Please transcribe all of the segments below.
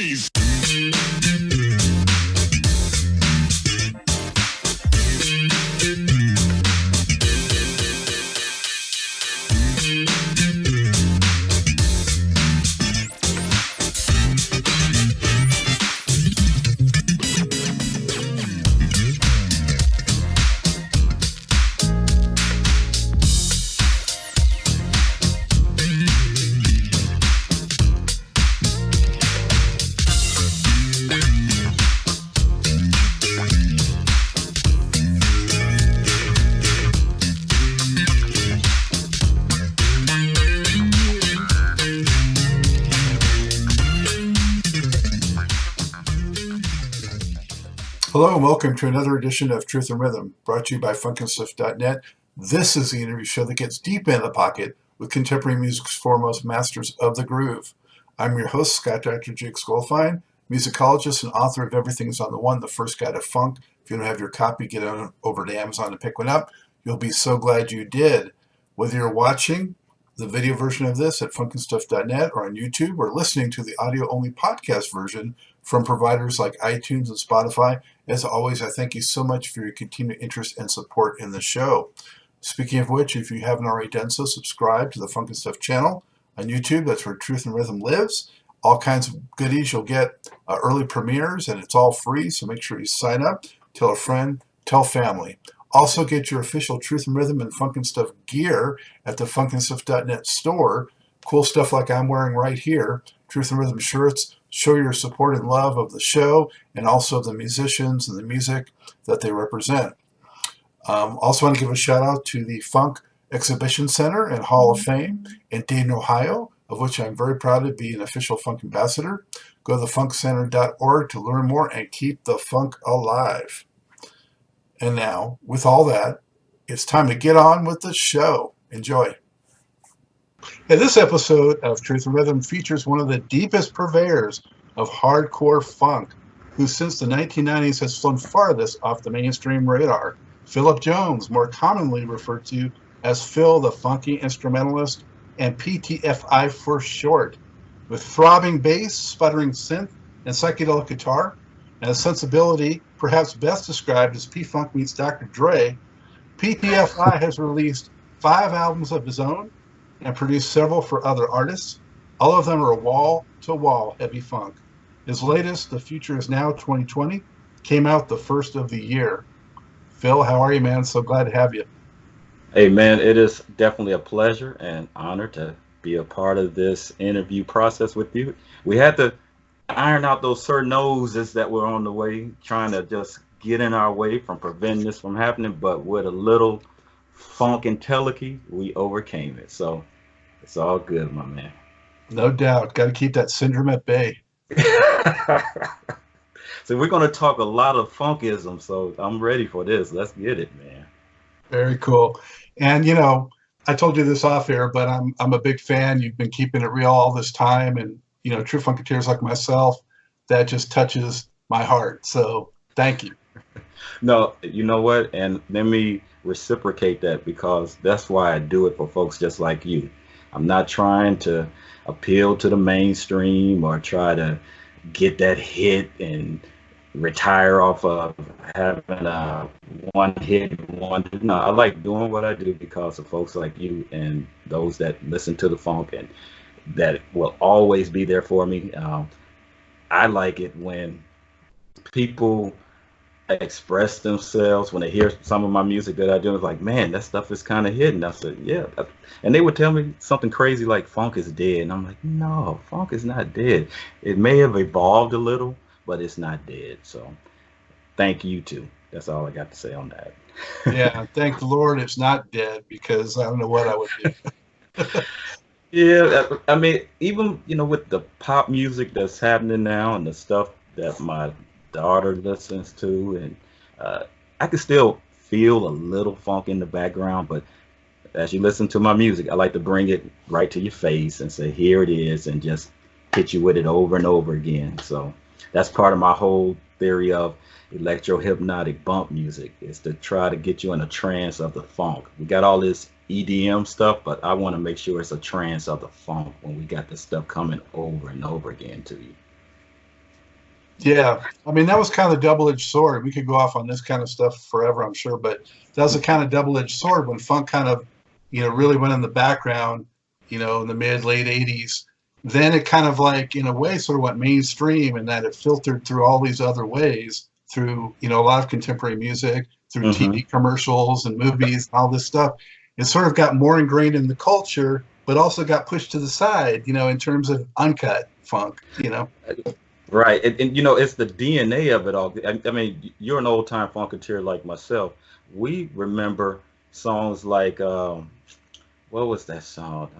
freeze. Hello and welcome to another edition of Truth and Rhythm, brought to you by funkateer.net. This is the interview show that gets deep in the pocket with contemporary music's foremost masters of the groove. I'm your host, Scott Dr. Jigs Goldfine, musicologist and author of Everything's on the One, the First Guide to Funk. If you don't have your copy, get on over to Amazon and pick one up. You'll be so glad you did. Whether you're watching the video version of this at funkinstuff.net or on YouTube, or listening to the audio-only podcast version from providers like iTunes and Spotify, as always, I thank you so much for your continued interest and support in the show. Speaking of which, if you haven't already done so, subscribe to the Funk and Stuff channel on YouTube. That's where Truth and Rhythm lives. All kinds of goodies. You'll get early premieres, and it's all free, so make sure you sign up. Tell a friend, tell family. Also, get your official Truth and Rhythm and Funk and Stuff gear at the funkinstuff.net store. Cool stuff like I'm wearing right here. Truth and Rhythm shirts. Show your support and love of the show and also the musicians and the music that they represent. Also want to give a shout out to the Funk Exhibition Center and Hall of Fame in Dayton, Ohio, of which I'm very proud to be an official funk ambassador. Go to thefunkcenter.org to learn more and keep the funk alive. And now, with all that, it's time to get on with the show. Enjoy. And this episode of Truth and Rhythm features one of the deepest purveyors of hardcore funk, who since the 1990s has flown farthest off the mainstream radar, Philip Jones, more commonly referred to as Phil the Funky Instrumentalist, and PTFI for short. With throbbing bass, sputtering synth, and psychedelic guitar, and a sensibility perhaps best described as P-Funk meets Dr. Dre, PTFI has released 5 albums of his own and produced several for other artists. All of them are wall-to-wall heavy funk. His latest, The Future Is Now 2020, came out the first of the year. Phil, how are you, man? So glad to have you. Hey, man, it is definitely a pleasure and honor to be a part of this interview process with you. We had to iron out those certain noses that were on the way, trying to just get in our way from preventing this from happening, but with a little funk and teleky, we overcame it. So it's all good, my man. No doubt. Got to keep that syndrome at bay. So we're going to talk a lot of funkism, so I'm ready for this. Let's get it, man. Very cool. And, you know, I told you this off air, but I'm a big fan. You've been keeping it real all this time. And, you know, true funkateers like myself, that just touches my heart. So thank you. No, you know what? And let me reciprocate that, because that's why I do it for folks just like you. I'm not trying to appeal to the mainstream or try to get that hit and retire off of having a one hit wonder. No, I like doing what I do because of folks like you and those that listen to the funk and that will always be there for me. I like it when people express themselves, when they hear some of my music that I do. It's like, man, that stuff is kind of hidden. I said, yeah. And they would tell me something crazy like funk is dead. And I'm like, no, funk is not dead. It may have evolved a little, but it's not dead. So thank you too. That's all I got to say on that. Yeah, thank the Lord it's not dead, because I don't know what I would do. Yeah, I mean, even, you know, with the pop music that's happening now and the stuff that my daughter listens to, and I can still feel a little funk in the background, but as you listen to my music, I like to bring it right to your face and say, here it is, and just hit you with it over and over again. So that's part of my whole theory of electro-hypnotic bump music, is to try to get you in a trance of the funk. We got all this EDM stuff, but I want to make sure it's a trance of the funk when we got this stuff coming over and over again to you. Yeah, I mean that was kind of the double-edged sword. We could go off on this kind of stuff forever, I'm sure, but that was a kind of double-edged sword when funk kind of, really went in the background, in the mid late '80s. Then it kind of like, in a way, sort of went mainstream, and that it filtered through all these other ways, through a lot of contemporary music, through Hmm. TV commercials and movies, and all this stuff. It sort of got more ingrained in the culture, but also got pushed to the side, in terms of uncut funk. Right, and it's the DNA of it all. I mean, you're an old time funketeer like myself. We remember songs like what was that song?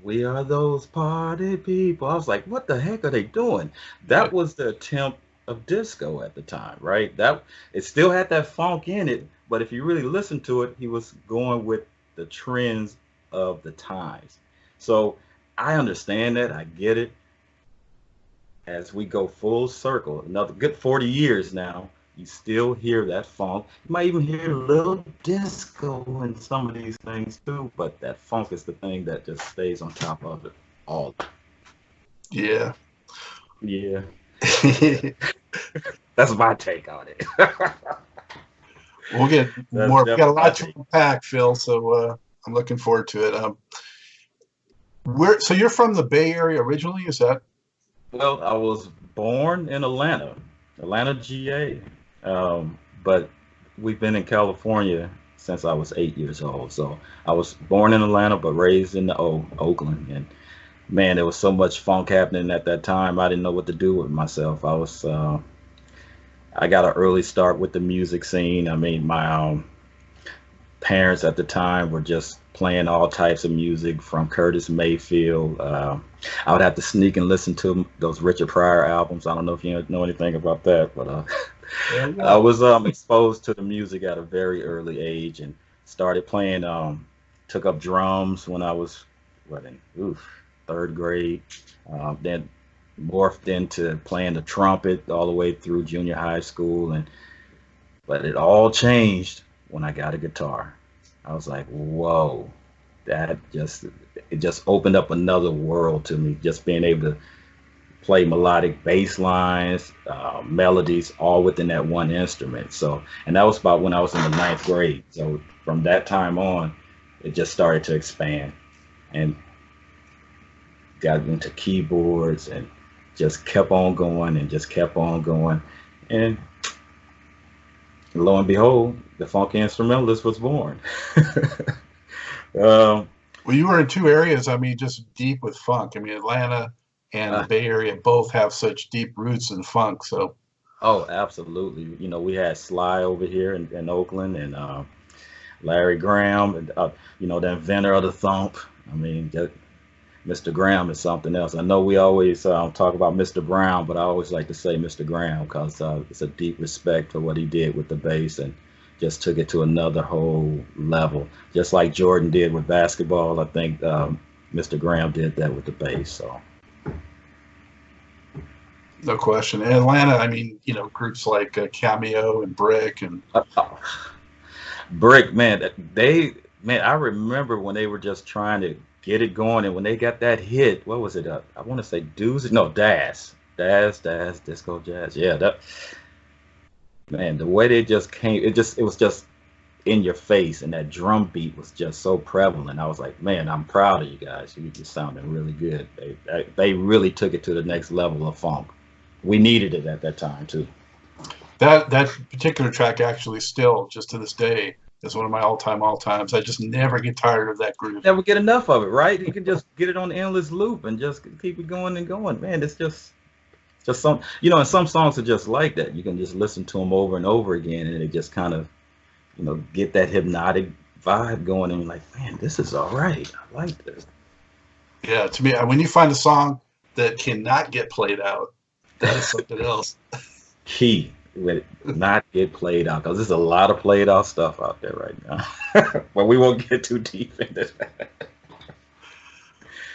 We are those party people. I was like, what the heck are they doing? That Right. was the attempt of disco at the time, right? That it still had that funk in it, but if you really listen to it, he was going with the trends of the times. So I understand that, I get it. As we go full circle, another good 40 years now, you still hear that funk. You might even hear a little disco in some of these things too, but that funk is the thing that just stays on top of it all. Yeah. Yeah, yeah. That's my take on it. We'll get That's more. We got a definitely my lot to take. unpack, Phil. So I'm looking forward to it. Where? So you're from the Bay Area originally? Is that Well, I was born in Atlanta, Atlanta, GA, but we've been in California since I was 8 years old. So I was born in Atlanta, but raised in the Oakland. And man, there was so much funk happening at that time. I didn't know what to do with myself. I got an early start with the music scene. I mean, my parents at the time were just playing all types of music from Curtis Mayfield. I would have to sneak and listen to those Richard Pryor albums. I don't know if you know anything about that, but yeah, I yeah. was exposed to the music at a very early age and started playing. Took up drums when I was what in third grade. Then morphed into playing the trumpet all the way through junior high school, and but it all changed when I got a guitar. I was like, whoa, that just it just opened up another world to me. Just being able to play melodic bass lines, melodies, all within that one instrument. So, and that was about when I was in the ninth grade. So from that time on, it just started to expand and got into keyboards and just kept on going and just kept on going. And lo and behold, the funky instrumentalist was born. um, Well, you were in two areas. I mean, just deep with funk. I mean, Atlanta and the uh, Bay Area both have such deep roots in funk. So oh, absolutely. We had Sly over here in Oakland and Larry Graham, and the inventor of the thump. I mean, Mr. Graham is something else. I know we always talk about Mr. Brown, but I always like to say Mr. Graham because it's a deep respect for what he did with the bass and just took it to another whole level. Just like Jordan did with basketball, I think Mr. Graham did that with the bass. So, no question. In Atlanta, I mean, groups like Cameo and Brick and uh, Brick, man, man, I remember when they were just trying to get it going, and when they got that hit, what was it? I want to say Doozy, no, Daz, Disco Jazz. Yeah, that man, the way they just came, it was just in your face, and that drum beat was just so prevalent. I was like, man, I'm proud of you guys. You just sounding really good. They really took it to the next level of funk. We needed it at that time too. that particular track actually still, just to this day, is one of my all times. I just never get tired of that groove. Never get enough of it, right? You can just get it on endless loop and just keep it going and going. Man, it's just some, and some songs are just like that. You can just listen to them over and over again, and it just kind of, get that hypnotic vibe going, and you're like, man, this is all right. I like this. Yeah, to me, when you find a song that cannot get played out, that is something else. Key with it not get played out because there's a lot of played out stuff out there right now. But we won't get too deep into that.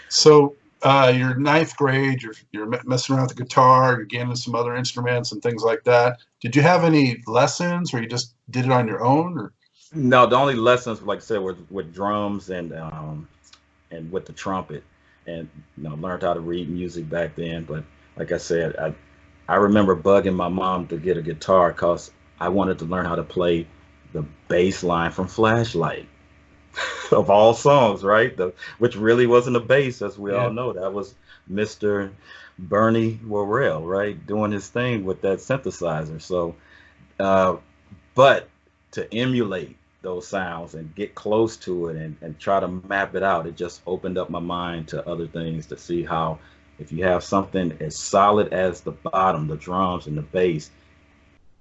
So you're ninth grade, you're messing around with the guitar, you're getting into some other instruments and things like that. Did you have any lessons, or you just did it on your own? Or No, the only lessons, like I said, were with drums and with the trumpet, and learned how to read music back then. But like I said, I remember bugging my mom to get a guitar because I wanted to learn how to play the bass line from Flashlight of all songs, right? Which really wasn't a bass, as we all Yeah. know. That was Mr. Bernie Worrell, right? Doing his thing with that synthesizer. So, uh, but to emulate those sounds and get close to it and try to map it out, it just opened up my mind to other things to see how if you have something as solid as the bottom, the drums and the bass,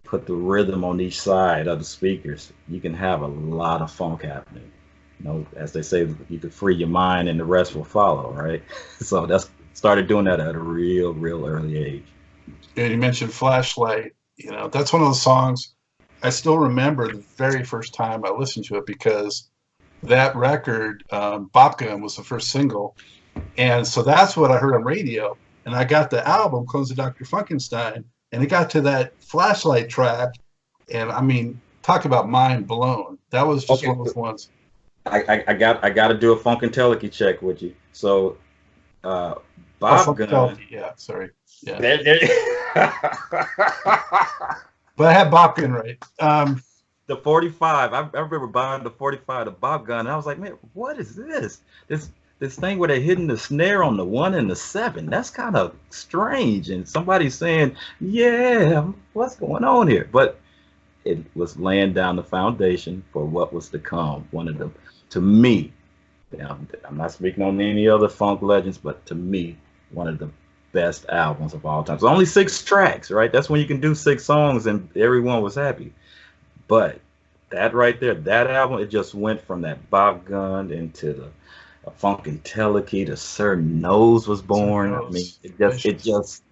put the rhythm on each side of the speakers, you can have a lot of funk happening. You know, as they say, you can free your mind and the rest will follow, right? So that's started doing that at a real early age. Yeah, you mentioned Flashlight. You know, that's one of those songs I still remember the very first time I listened to it because that record, Bop Gun, was the first single. And so that's what I heard on radio. And I got the album, Clones of Dr. Funkenstein, and it got to that Flashlight track. And I mean, talk about mind blown. That was just Okay, one of those ones. I got to do a funkateer check with you. So uh, Oh, Bob Gunn. Funkadelic. Yeah, sorry. Yeah. There- But I had Bop Gun right. the 45. I remember buying the 45, the Bob Gun. And I was like, man, what is this? This thing where they're hitting the snare on the 1 and the 7. That's kind of strange. And somebody's saying, yeah, what's going on here? But it was laying down the foundation for what was to come. One of the, to me, I'm not speaking on any other funk legends, but to me, one of the best albums of all time. So only 6 tracks, right? That's when you can do 6 songs and everyone was happy. But that right there, that album, it just went from that Bob Gun into the Funkadelic to Sir Nose was born. I mean, it just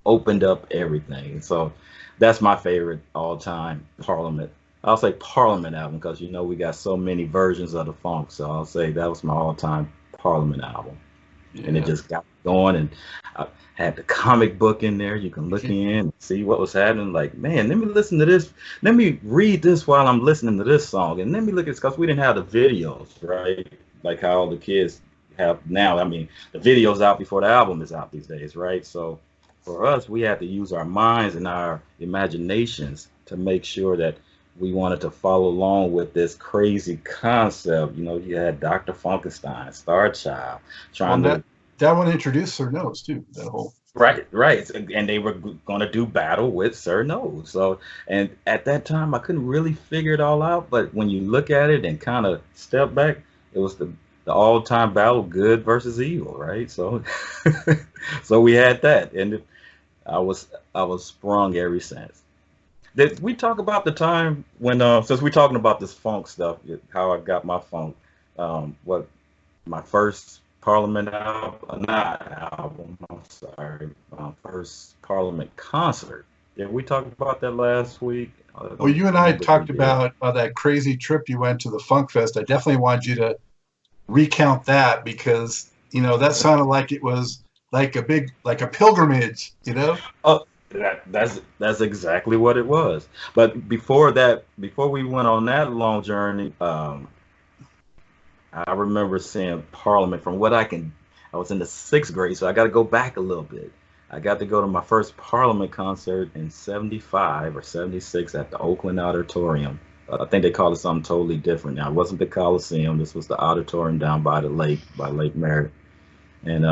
opened up everything. So that's my favorite all time Parliament. I'll say Parliament album because you know we got so many versions of the funk. So I'll say that was my all time Parliament album. Yeah. And it just got going and I had the comic book in there. You can look in and see what was happening. Like, man, let me listen to this. Let me read this while I'm listening to this song. And let me look at this because we didn't have the videos, right? Like how all the kids have now. I mean, the video's out before the album is out these days, right? So for us, we had to use our minds and our imaginations to make sure that we wanted to follow along with this crazy concept. You know, you had Dr. Funkenstein, Star Child, trying to. That one introduced Sir Nose too. That whole. Right. And they were going to do battle with Sir Nose. So, and at that time, I couldn't really figure it all out. But when you look at it and kind of step back, it was the all-time battle, good versus evil, right? So, so we had that, and I was sprung ever since. Did we talk about the time when, since we're talking about this funk stuff, how I got my funk, what my first Parliament album, not album, I'm sorry, first Parliament concert. Did we talk about that last week? Well, you and I talked about that crazy trip you went to the Funk Fest. I definitely wanted you to recount that because, you know, that sounded like it was like a pilgrimage, you know? Oh, that's exactly what it was. But before that, before we went on that long journey, I remember seeing Parliament from what I was in the 6th grade, so I got to go back a little bit. I got to go to my first Parliament concert in 75 or 76 at the Oakland Auditorium. I think they called it something totally different. Now, it wasn't the Coliseum. This was the auditorium down by the lake, by Lake Merritt. And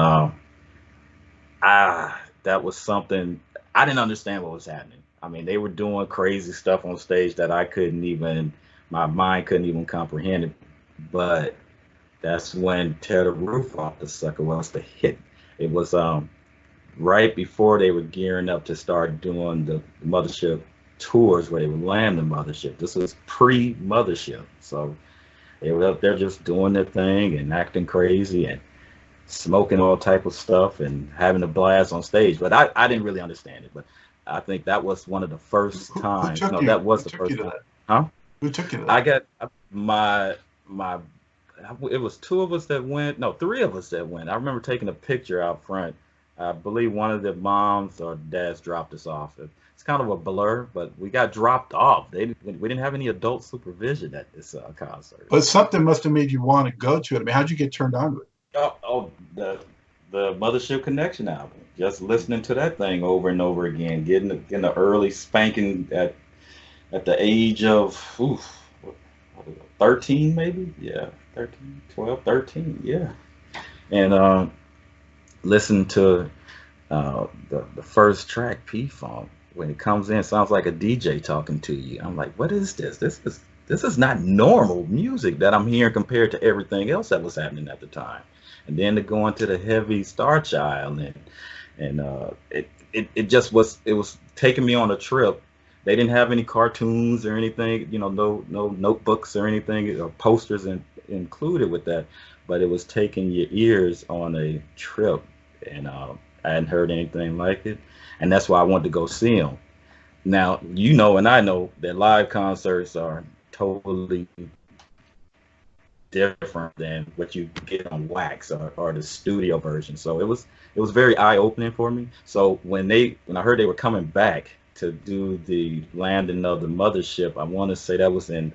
that was something, I didn't understand what was happening. I mean, they were doing crazy stuff on stage that my mind couldn't even comprehend it. But that's when Tear the Roof Off the Sucker was the hit. It was right before they were gearing up to start doing the Mothership tours where they would land the Mothership. This was pre-Mothership. So they were up there just doing their thing and acting crazy and smoking all type of stuff and having a blast on stage. But I didn't really understand it. But I think that was one of the first times. No, that was the first time. Huh? Who took you to that? I got my it was 2 of us that went, no, 3 of us that went. I remember taking a picture out front. I believe one of the moms or dads dropped us off. It's kind of a blur, but we got dropped off. We didn't have any adult supervision at this concert. But something must have made you want to go to it. I mean, how'd you get turned on to it? the Mothership Connection album. Just listening to that thing over and over again, getting the early spanking at the age of what is it, 13 maybe? Yeah, 13, 12, 13, yeah. And listen to the first track, P Funk. When it comes in, it sounds like a DJ talking to you. I'm like, what is this? This is not normal music that I'm hearing compared to everything else that was happening at the time. And then to go into the heavy Star Child and it just was taking me on a trip. They didn't have any cartoons or anything, no notebooks or anything or posters included with that, but it was taking your ears on a trip, and I hadn't heard anything like it, and that's why I wanted to go see them. Now, and I know that live concerts are totally different than what you get on wax or the studio version. So it was very eye opening for me. So when I heard they were coming back to do the landing of the mothership, I want to say that was in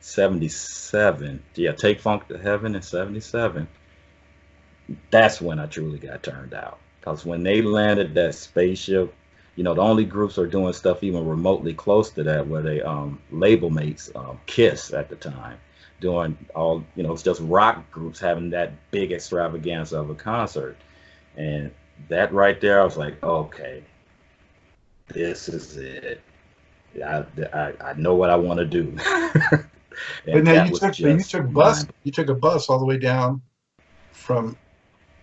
77. Yeah, Take Funk to Heaven in 77. That's when I truly got turned out. Because when they landed that spaceship, the only groups are doing stuff even remotely close to that were they label mates, Kiss at the time, doing all, it's just rock groups having that big extravaganza of a concert. And that right there, I was like, okay, this is it. I know what I want to do. But now you took a bus all the way down from.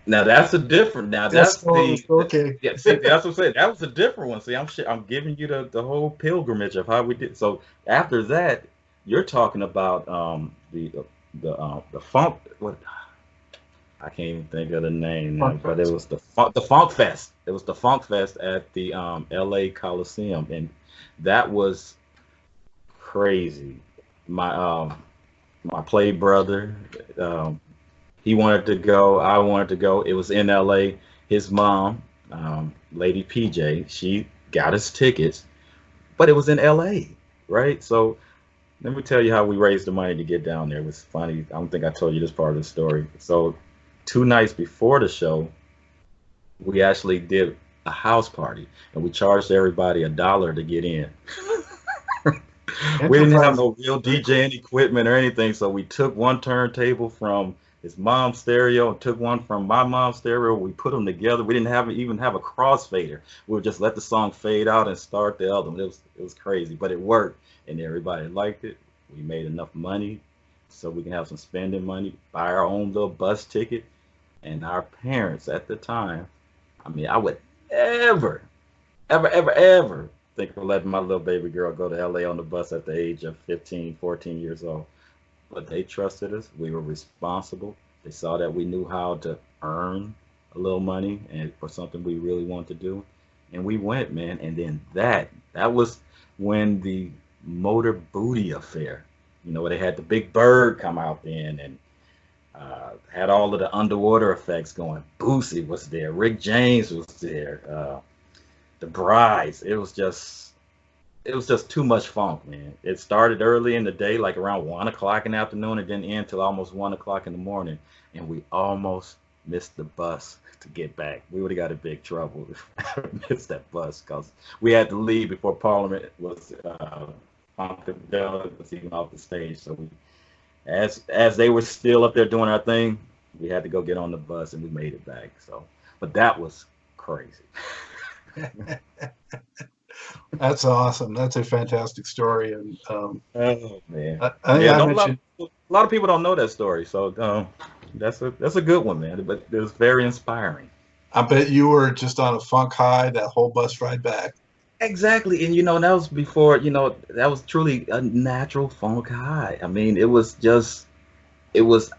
Now that's a different. Now that's okay. Yeah, see, that's what I'm saying. That was a different one. See, I'm giving you the whole pilgrimage of how we did. So after that, you're talking about the funk. What, I can't even think of the name now, but it was the Funk Fest. It was the Funk Fest at the L.A. Coliseum, and that was crazy. My play brother, he wanted to go. I wanted to go. It was in L.A. His mom, Lady PJ, she got us tickets, but it was in L.A. Right? So let me tell you how we raised the money to get down there. It was funny. I don't think I told you this part of the story. So 2 nights before the show, we actually did a house party, and we charged everybody $1 to get in. We didn't have no real DJing equipment or anything, so we took one turntable from his mom's stereo and took one from my mom's stereo. We put them together. We didn't even have a crossfader. We would just let the song fade out and start the other one. It was crazy, but it worked, and everybody liked it. We made enough money so we can have some spending money, buy our own little bus ticket, and our parents at the time. I mean, I would ever think of letting my little baby girl go to LA on the bus at the age of 15, 14 years old. But they trusted us. We were responsible. They saw that we knew how to earn a little money and for something we really wanted to do. And we went, man. And then that was when the Motor Booty affair, where they had the Big Bird come out then and had all of the underwater effects going. Boosie was there. Rick James was there. The Brides. It was just too much funk, man. It started early in the day, like around 1 o'clock in the afternoon, and didn't end till almost 1 o'clock in the morning. And we almost missed the bus to get back. We would have got in big trouble if we missed that bus because we had to leave before Parliament was Funkadelic was even off the stage. So as they were still up there doing our thing, we had to go get on the bus, and we made it back. So, but that was crazy. That's awesome. That's a fantastic story, and oh man, a lot of people don't know that story, so that's a good one, man. But it was very inspiring. I bet you were just on a funk high that whole bus ride back. Exactly, and that was before that was truly a natural funk high. I mean, it was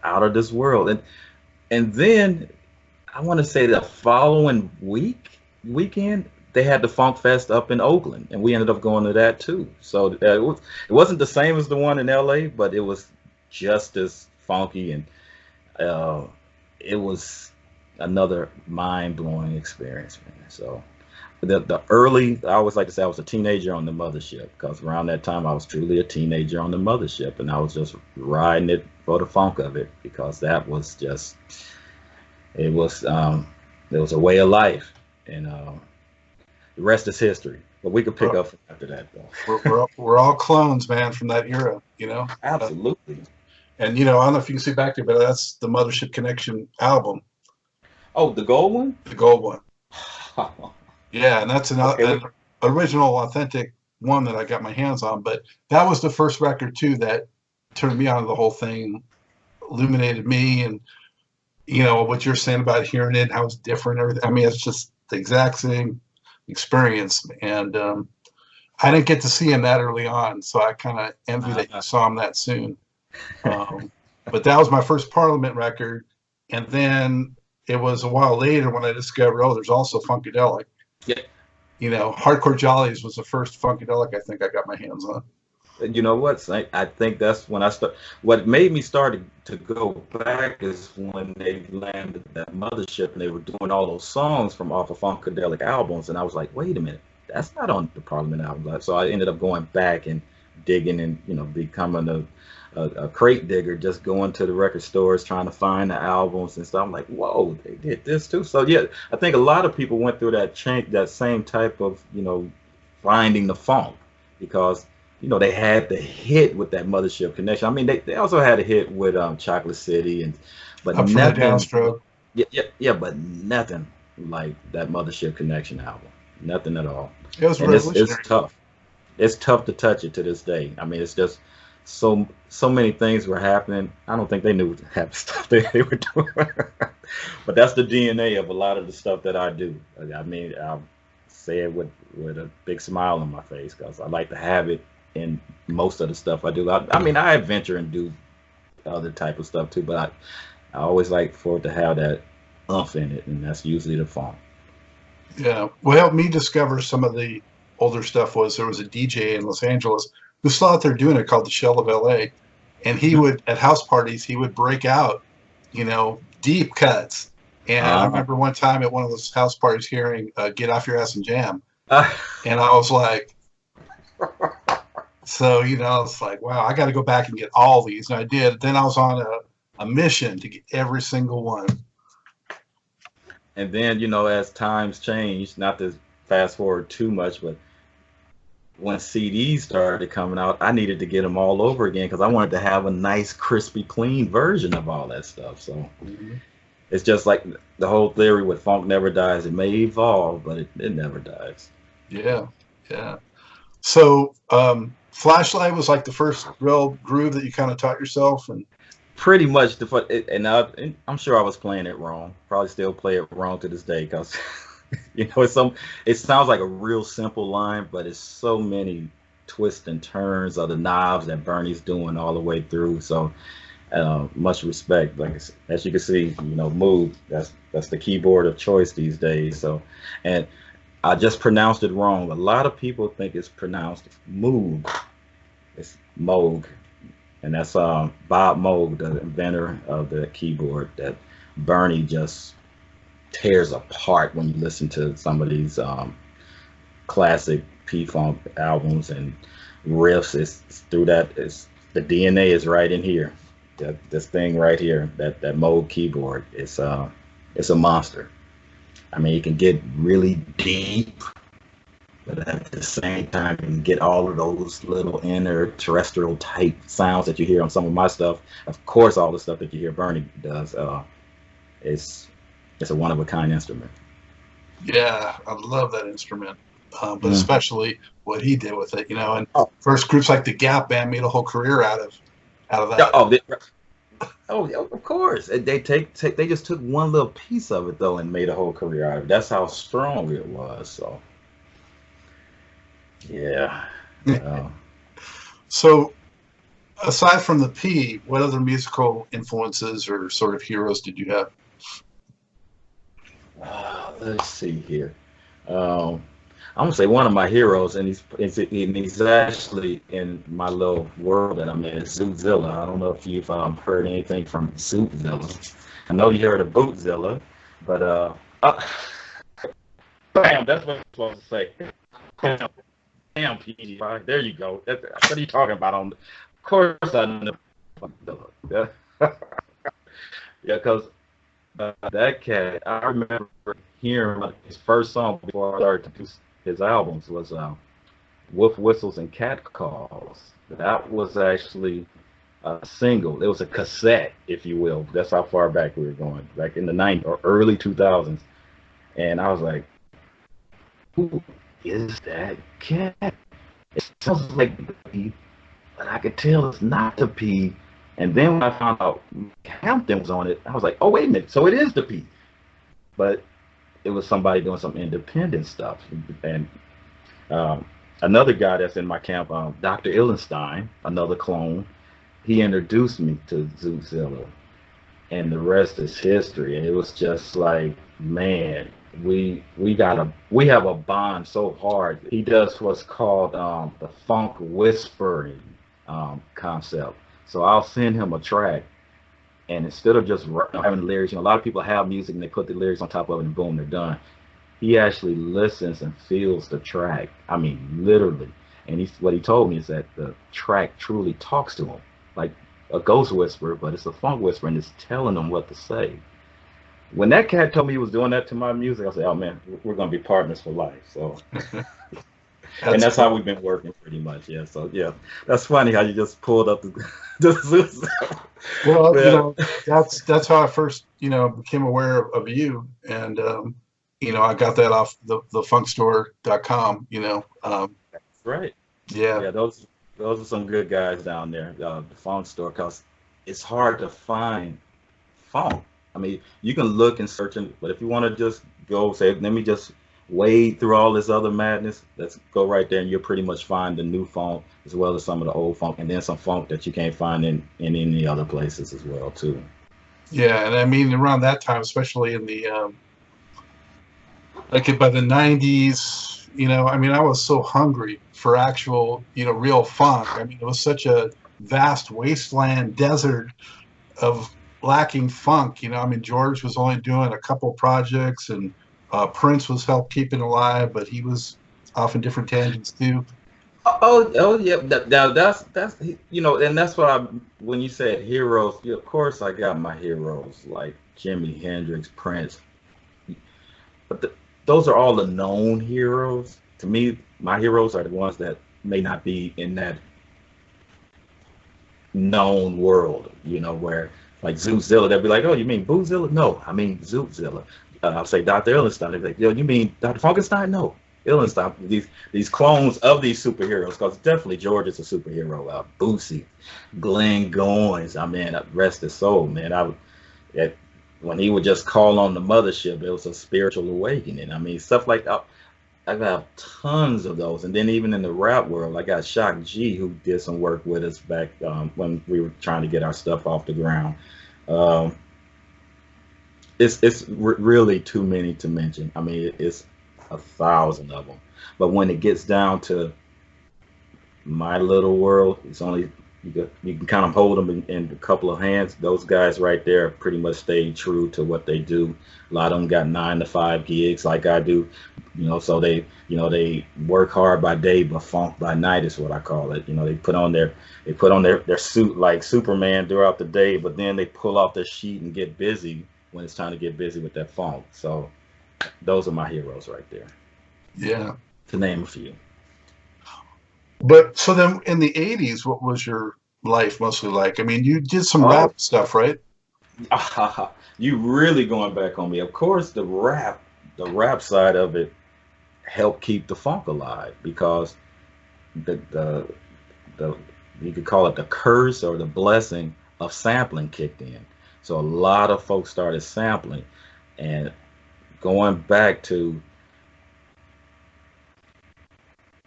out of this world, and then I want to say the following weekend. They had the Funk Fest up in Oakland, and we ended up going to that too. So it wasn't the same as the one in LA, but it was just as funky, and it was another mind-blowing experience, man. So the early, I always like to say I was a teenager on the mothership, because around that time I was truly a teenager on the mothership, and I was just riding it for the funk of it, because that was just, it was It was a way of life, and the rest is history. But we could pick We're, up after that, though. we're all clones, man, from that era, Absolutely. and I don't know if you can see back there, but that's the Mothership Connection album, Oh, the gold one? the gold one. Yeah, and that's Okay. an original, authentic one that I got my hands on. But that was the first record too that turned me on to the whole thing, illuminated me, and what you're saying about hearing it, how it's different, everything. I mean, it's just the exact same experience, and I didn't get to see him that early on, so I kind of envy that you saw him that soon. But that was my first Parliament record, and then it was a while later when I discovered, there's also Funkadelic. Yeah. Hardcore Jollies was the first Funkadelic I think I got my hands on. You know what? I think that's when I start. What made me start to go back is when they landed that Mothership and they were doing all those songs from off of Funkadelic albums, and I was like, wait a minute, that's not on the Parliament album. So I ended up going back and digging and becoming a crate digger, just going to the record stores trying to find the albums and stuff. I'm like, whoa, they did this too. So yeah, I think a lot of people went through that same type of finding the funk, because they had the hit with that Mothership Connection. I mean, they also had a hit with Chocolate City, but Up from the Downstroke. Yeah, but nothing like that Mothership Connection album. Nothing at all. It was it's tough. It's tough to touch it to this day. I mean, it's just so many things were happening. I don't think they knew half the stuff they were doing. But that's the DNA of a lot of the stuff that I do. I mean, I'll say it with a big smile on my face, because I like to have it in most of the stuff I do. I mean, I adventure and do other type of stuff too, but I always like for it to have that umph in it, and that's usually the funk. Yeah. What helped me discover some of the older stuff was there was a DJ in Los Angeles who saw out there doing it called the Shell of LA, and he would, at house parties, he would break out, deep cuts. And I remember one time at one of those house parties hearing "Get Off Your Ass and Jam," and I was like, so it's like, wow, I got to go back and get all these, and I did. Then I was on a mission to get every single one. And then as times changed, not to fast forward too much, but when CDs started coming out, I needed to get them all over again, because I wanted to have a nice, crispy, clean version of all that stuff. So it's just like the whole theory with funk never dies. It may evolve, but it never dies. Yeah. So Flashlight was like the first real groove that you kind of taught yourself, and pretty much and I'm sure I was playing it wrong. Probably still play it wrong to this day, because it sounds like a real simple line, but it's so many twists and turns of the knobs that Bernie's doing all the way through. So much respect. Like, as you can see, Moog, that's the keyboard of choice these days. So, and I just pronounced it wrong. A lot of people think it's pronounced Moog. It's Moog. And that's Bob Moog, the inventor of the keyboard that Bernie just tears apart when you listen to some of these classic P-Funk albums and riffs. It's through that. The DNA is right in here. This thing right here, that Moog keyboard, it's a monster. I mean, it can get really deep, but at the same time, you can get all of those little inner terrestrial type sounds that you hear on some of my stuff. Of course, all the stuff that you hear Bernie does, it's a one-of-a-kind instrument. Yeah, I love that instrument, but especially what he did with it. And first groups like the Gap Band made a whole career out of that. Of course. They just took one little piece of it though and made a whole career out of it. That's how strong it was. So yeah. So aside from the P, what other musical influences or sort of heroes did you have? Let's see here. I'm gonna say one of my heroes, and he's actually in my little world that I'm in, Zootzilla. I don't know if you've heard anything from Zootzilla. I know you heard of Bootzilla, but bam, that's what I'm supposed to say. Damn, PTFI. There you go. What are you talking about? Of course I know. Yeah, because That cat, I remember hearing his first song before I started to do his albums was Wolf Whistles and Cat Calls. That was actually a single. It was a cassette, if you will. That's how far back we were going, back in the 90s or early 2000s. And I was like, who is that cat? It sounds like the P, but I could tell it's not the P. And then when I found out Hampton was on it, I was like, oh, wait a minute. So it is the P. But it was somebody doing some independent stuff. And another guy that's in my camp, Dr. Illenstein, another clone, he introduced me to Zoozilla, and the rest is history. And it was just like, man, we have a bond so hard. He does what's called the funk whispering concept. So I'll send him a track, and instead of just having lyrics, a lot of people have music and they put the lyrics on top of it and boom, they're done. He actually listens and feels the track. I mean, literally. And what he told me is that the track truly talks to him, like a ghost whisperer, but it's a funk whisper and it's telling him what to say. When that cat told me he was doing that to my music, I said, oh man, we're going to be partners for life. So, and that's how we've been working pretty much. Yeah. So yeah, that's funny how you just pulled up the Well, that's how I first, became aware of you. And, I got that off the funkstore.com, Right. Yeah. Yeah, those are some good guys down there, the funk store, because it's hard to find funk. I mean, you can look and search, but if you want to just go say, let me just wade through all this other madness, let's go right there, and you'll pretty much find the new funk as well as some of the old funk, and then some funk that you can't find in any other places as well too. Yeah, and I mean around that time, especially in the like by the 90s, I was so hungry for actual, real funk. I mean, it was such a vast wasteland desert of lacking funk. George was only doing a couple projects, and Prince was help keeping alive, but he was off in different tangents too. Oh yeah, that's and that's what when you said heroes, of course I got my heroes like Jimi Hendrix, Prince, but those are all the known heroes. To me, my heroes are the ones that may not be in that known world, where like Zoozilla, they'll be like, oh, you mean Boozilla? No, I mean Zoozilla. I'll say Dr. Illenstein. They'll be like, yo, you mean Dr. Funkenstein? No, Illenstein. These clones of these superheroes, because definitely George is a superhero. Boosie, Glenn Goins. I mean, rest his soul, man. When he would just call on the mothership, it was a spiritual awakening. I mean, stuff like that. I got tons of those. And then even in the rap world, I got Shock G, who did some work with us back when we were trying to get our stuff off the ground. It's really too many to mention. I mean, it's 1,000 of them. But when it gets down to my little world, it's only you can kind of hold them in a couple of hands. Those guys right there pretty much stayed true to what they do. A lot of them got 9 to 5 gigs like I do, so they work hard by day but funk by night is what I call it. They put on their suit like Superman throughout the day, but then they pull off their sheet and get busy when it's time to get busy with that funk. So those are my heroes right there. Yeah. To name a few. But so then in the 80s, what was your life mostly like? I mean, you did some rap stuff, right? You really going back on me. Of course, the rap side of it helped keep the funk alive, because the you could call it the curse or the blessing of sampling kicked in. So a lot of folks started sampling, and going back to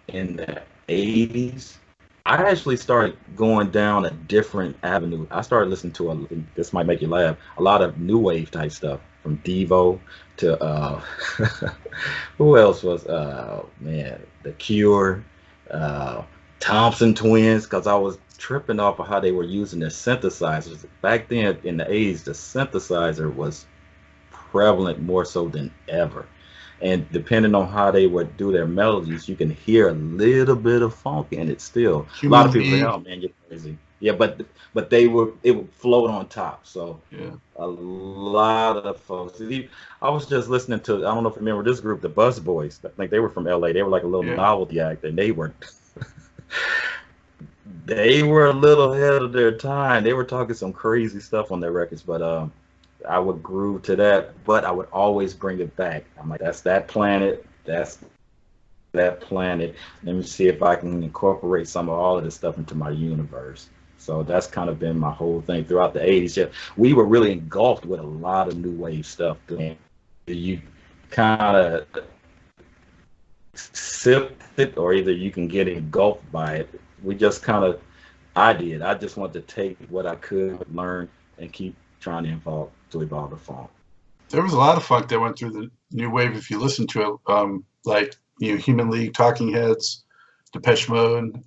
in the 80s, I actually started going down a different avenue. I started listening to this might make you laugh, a lot of new wave type stuff, from Devo to who else was The Cure, Thompson Twins, because I was tripping off of how they were using their synthesizers. Back then in the 80s, the synthesizer was prevalent more so than ever. And depending on how they would do their melodies, you can hear a little bit of funk in it still. A lot of people say, oh man, you're crazy. Yeah, but it would float on top. So Yeah. a lot of folks. I was just listening to, I don't know if you remember this group, the Buzz Boys. I think they were from LA. They were like a little Yeah. novelty act, and they were a little ahead of their time. They were talking some crazy stuff on their records, but I would groove to that, but I would always bring it back. I'm like, that's that planet, that's that planet. Let me see if I can incorporate some of all of this stuff into my universe. So that's kind of been my whole thing throughout the 80s. Yeah, we were really engulfed with a lot of new wave stuff. And you kind of sip it, or either you can get engulfed by it. We just kind of, I did. I just wanted to take what I could learn and keep trying to evolve the funk. There was a lot of funk that went through the new wave if you listen to it, like Human League, Talking Heads, Depeche Mode.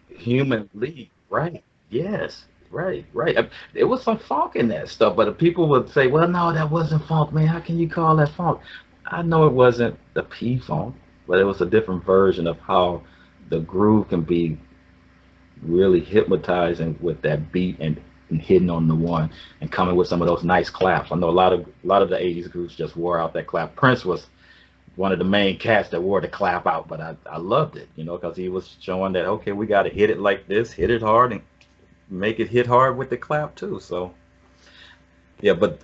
Human League, right? Yes, right. There was some funk in that stuff, but people would say, "Well, no, that wasn't funk, man. How can you call that funk?" I know it wasn't the P funk, but it was a different version of how the groove can be really hypnotizing with that beat and hitting on the one and coming with some of those nice claps. I know a lot of the 80s groups just wore out that clap. Prince was one of the main cats that wore the clap out, but I loved it, because he was showing that, okay, we got to hit it like this, hit it hard, and make it hit hard with the clap too. So yeah, but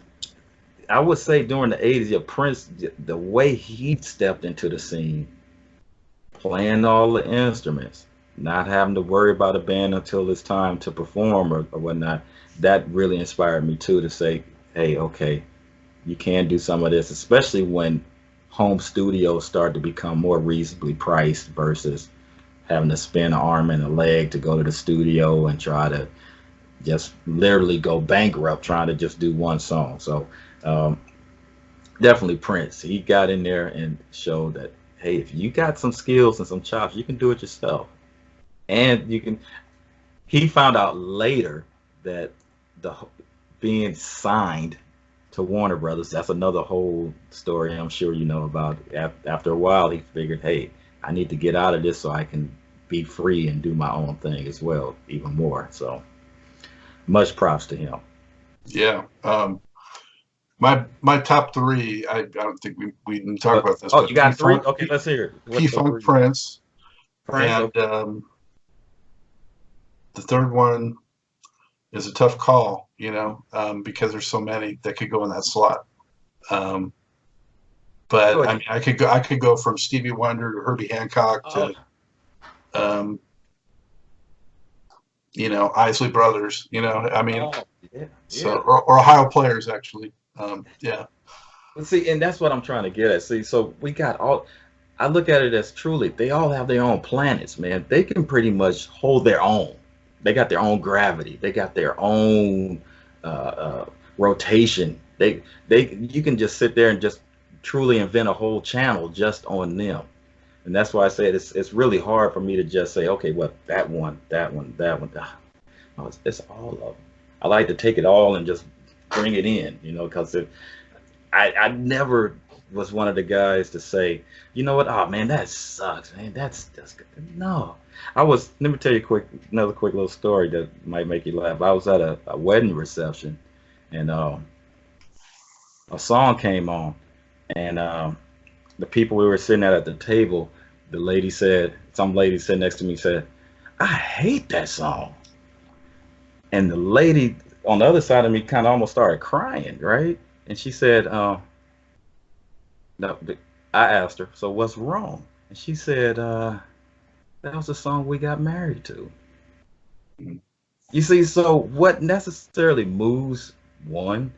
I would say during the 80s, yeah, Prince, the way he stepped into the scene, playing all the instruments, not having to worry about a band until it's time to perform or whatnot, that really inspired me too to say, hey, okay, you can do some of this, especially when home studios start to become more reasonably priced versus having to spend an arm and a leg to go to the studio and try to just literally go bankrupt trying to just do one song. So definitely Prince. He got in there and showed that, hey, if you got some skills and some chops, you can do it yourself. And he found out later that the being signed to Warner Brothers, that's another whole story I'm sure you know about. After a while, he figured, hey, I need to get out of this so I can be free and do my own thing as well, even more. So much props to him. Yeah. My top three, I don't think we didn't talk about this, Oh, but you got three? Okay, let's hear it. What's the P-Funk, three? Prince, Prince, and okay. the third one is a tough call, because there's so many that could go in that slot. But I mean, I could go from Stevie Wonder to Herbie Hancock to, Isley Brothers. I mean, yeah. so or Ohio Players actually. Yeah. See, and that's what I'm trying to get at. See, so we got all. I look at it as truly, they all have their own planets, man. They can pretty much hold their own. They got their own gravity. They got their own rotation. You can just sit there and just truly invent a whole channel just on them. And that's why I say it's really hard for me to just say, okay, well, that one. No, it's all of them. I like to take it all and just bring it in, because I never was one of the guys to say, you know what, oh man, that sucks, man, that's good. No. Let me tell you another quick little story that might make you laugh. I was at a wedding reception, and a song came on, and the people we were sitting at the table, some lady sitting next to me said, I hate that song. And the lady on the other side of me kind of almost started crying, right? And she said, no, I asked her, so what's wrong? And she said, that was the song we got married to. You see, so what necessarily moves one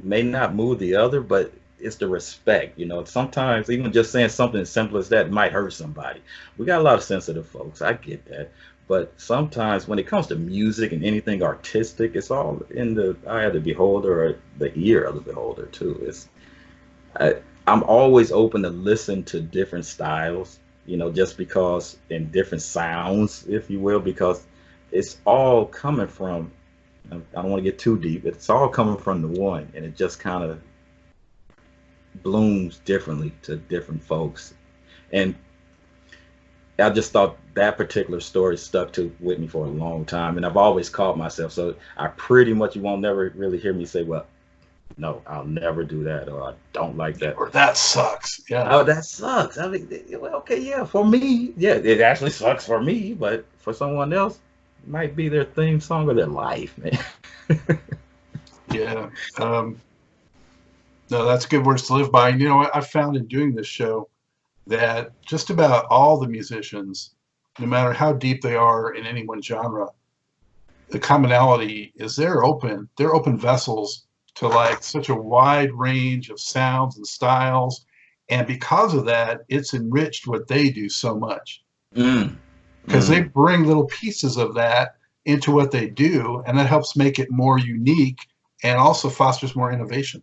may not move the other, but it's the respect. Sometimes even just saying something as simple as that might hurt somebody. We got a lot of sensitive folks. I get that. But sometimes when it comes to music and anything artistic, it's all in the eye of the beholder or the ear of the beholder too. I'm always open to listen to different styles, just because, in different sounds, if you will, because it's all coming from, I don't want to get too deep, but it's all coming from the one, and it just kind of blooms differently to different folks. And I just thought that particular story stuck to with me for a long time, and I've always caught myself. So I pretty much, you won't never really hear me say, "Well, no, I'll never do that," or "I don't like that." Or that sucks. Yeah. Oh, that sucks. I mean, well, okay, yeah, for me, yeah, it actually sucks for me, but for someone else, it might be their theme song of their life, man. Yeah. No, that's good words to live by. And you know what? I found in doing this show that just about all the musicians, no matter how deep they are in any one genre, the commonality is they're open vessels to like such a wide range of sounds and styles. And because of that, it's enriched what they do so much Mm, because they mm, bring little pieces of that into what they do, and that helps make it more unique and also fosters more innovation.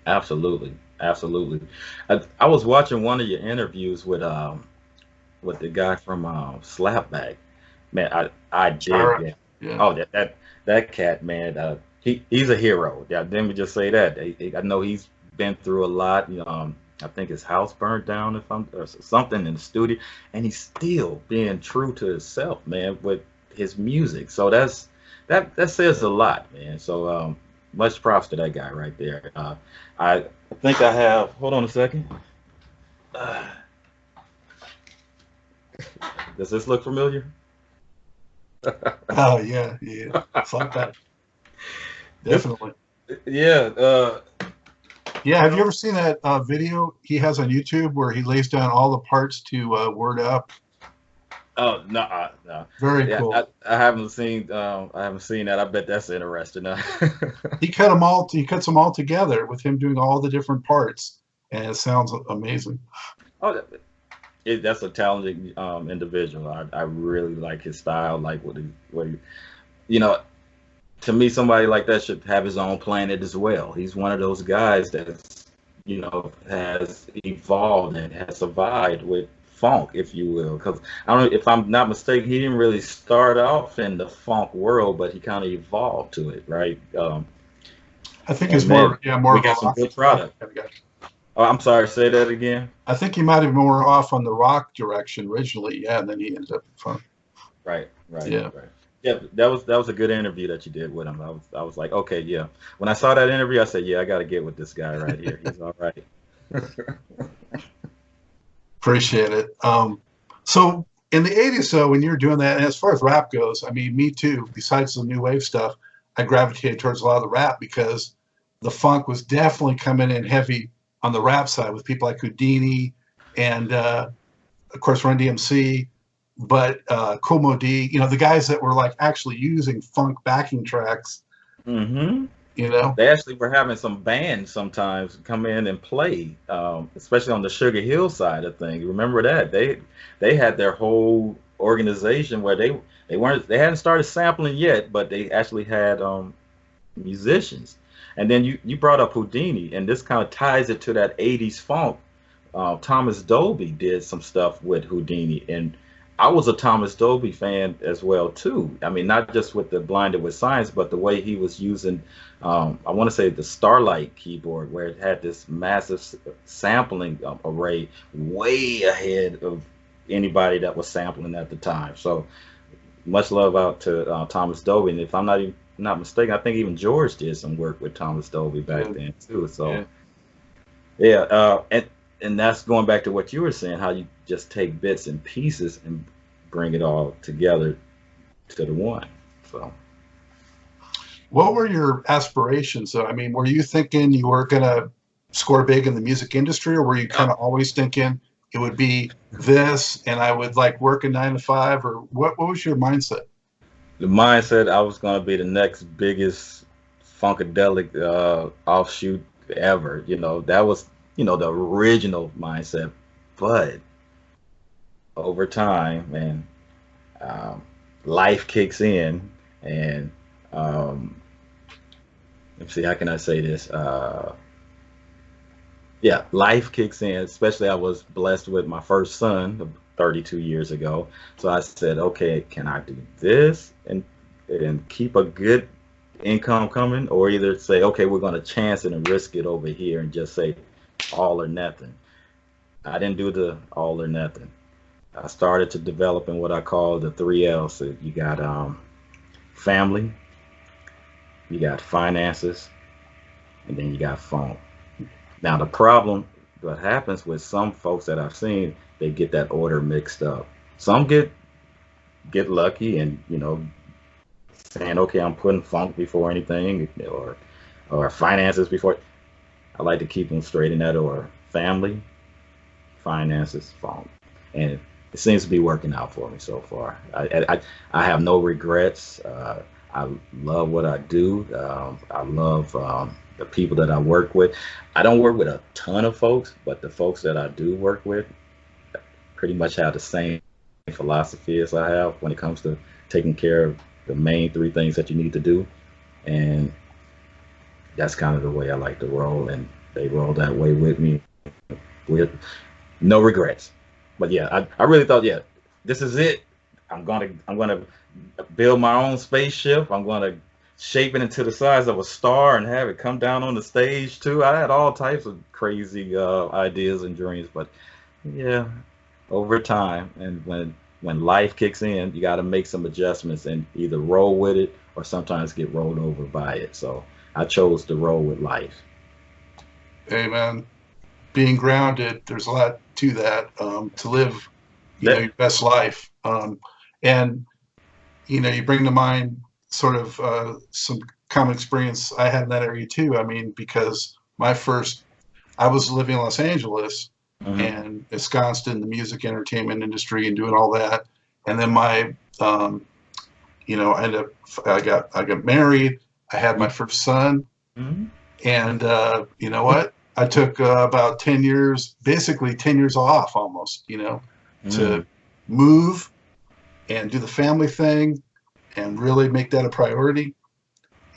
absolutely, absolutely. I was watching one of your interviews with the guy from Slapback. Man, I All dig right. that. Yeah. Oh, that cat, man. He's a hero. Yeah, let me just say that. I know he's been through a lot. I think his house burned down if I'm or something in the studio, and he's still being true to himself, man, with his music. So that says a lot, man. So much props to that guy right there. I think I have. Hold on a second. Uh, does this look familiar? Oh yeah, yeah. It's like that. This, Definitely. yeah. Yeah. You Have you know. ever seen that video he has on YouTube where he lays down all the parts to Word Up? Oh no, no. Very Yeah, cool. I haven't seen. I haven't seen that. I bet that's interesting. He cut them all. He cuts them all together with him doing all the different parts, and it sounds amazing. Oh, that's a talented individual. I really like his style. Like what he, you know, to me, somebody like that should have his own planet as well. He's one of those guys that's, has evolved and has survived with funk, if you will. Because I don't know if I'm not mistaken, he didn't really start off in the funk world, but he kind of evolved to it, right? I think he's And man, more, yeah, more we of a got some good rock product. kind of guy. Oh, I'm sorry, say that again. I think he might have been more off on the rock direction originally, yeah, and then he ended up in funk. Right, right, Yeah. right. Yeah, that was a good interview that you did with him. I was like, okay, yeah. When I saw that interview, I said, yeah, I got to get with this guy right here. He's all right. Appreciate it. So in the 80s, though, when you were doing that, and as far as rap goes, I mean, me too, besides the new wave stuff, I gravitated towards a lot of the rap because the funk was definitely coming in heavy on the rap side with people like Houdini and, of course, Run DMC, but Kool Moe Dee, the guys that were like actually using funk backing tracks, hmm you know? They actually were having some bands sometimes come in and play, especially on the Sugar Hill side of things. Remember that they had their whole organization where they hadn't started sampling yet, but they actually had musicians. And then you brought up Houdini, and this kind of ties it to that '80s funk. Thomas Dolby did some stuff with Houdini, and I was a Thomas Dolby fan as well too. I mean, not just with the Blinded with Science, but the way he was using, I want to say the Starlight keyboard, where it had this massive sampling array, way ahead of anybody that was sampling at the time. So much love out to Thomas Dolby, and if I'm not mistaken, I think even George did some work with Thomas Dolby back Yeah, then too. yeah. So yeah, and that's going back to what you were saying, how you just take bits and pieces and bring it all together to the one. So What were your aspirations? So, I mean, were you thinking you were going to score big in the music industry, or were you uh, kind of always thinking it would be this and I would like work a 9 to 5, or what was your mindset? the mindset I was going to be the next biggest funkadelic offshoot ever. That was the original mindset, but over time, man, um, life kicks in, and um, let me see, how can I say this? Yeah, life kicks in. Especially, I was blessed with my first son 32 years ago. So I said, okay, can I do this and keep a good income coming, or either say, okay, we're going to chance it and risk it over here and just say all or nothing. I didn't do the all or nothing. I started to develop in what I call the 3 L's. So you got family, you got finances, and then you got phone. Now the problem, what happens with some folks that I've seen, they get that order mixed up. Some get lucky and saying, okay, I'm putting funk before anything, or finances before. I like to keep them straight in that order: family, finances, funk, and it seems to be working out for me so far. I have no regrets. I love what I do. I love the people that I work with. I don't work with a ton of folks, but the folks that I do work with pretty much have the same philosophy as I have when it comes to taking care of the main three things that you need to do. And that's kind of the way I like to roll, and they roll that way with me with no regrets. But yeah, I really thought, yeah, this is it. I'm gonna build my own spaceship. I'm gonna shape it into the size of a star and have it come down on the stage too. I had all types of crazy ideas and dreams, but yeah, over time and when life kicks in, you got to make some adjustments and either roll with it or sometimes get rolled over by it. So I chose to roll with life. Hey man, being grounded, there's a lot to that, to live, your best life. And, you bring to mind sort of some common experience I had in that area too. I mean, because I was living in Los Angeles and ensconced in the music entertainment industry and doing all that. And then I got married. I had my first son. And you know what? I took about 10 years, basically 10 years off almost, to move and do the family thing and really make that a priority.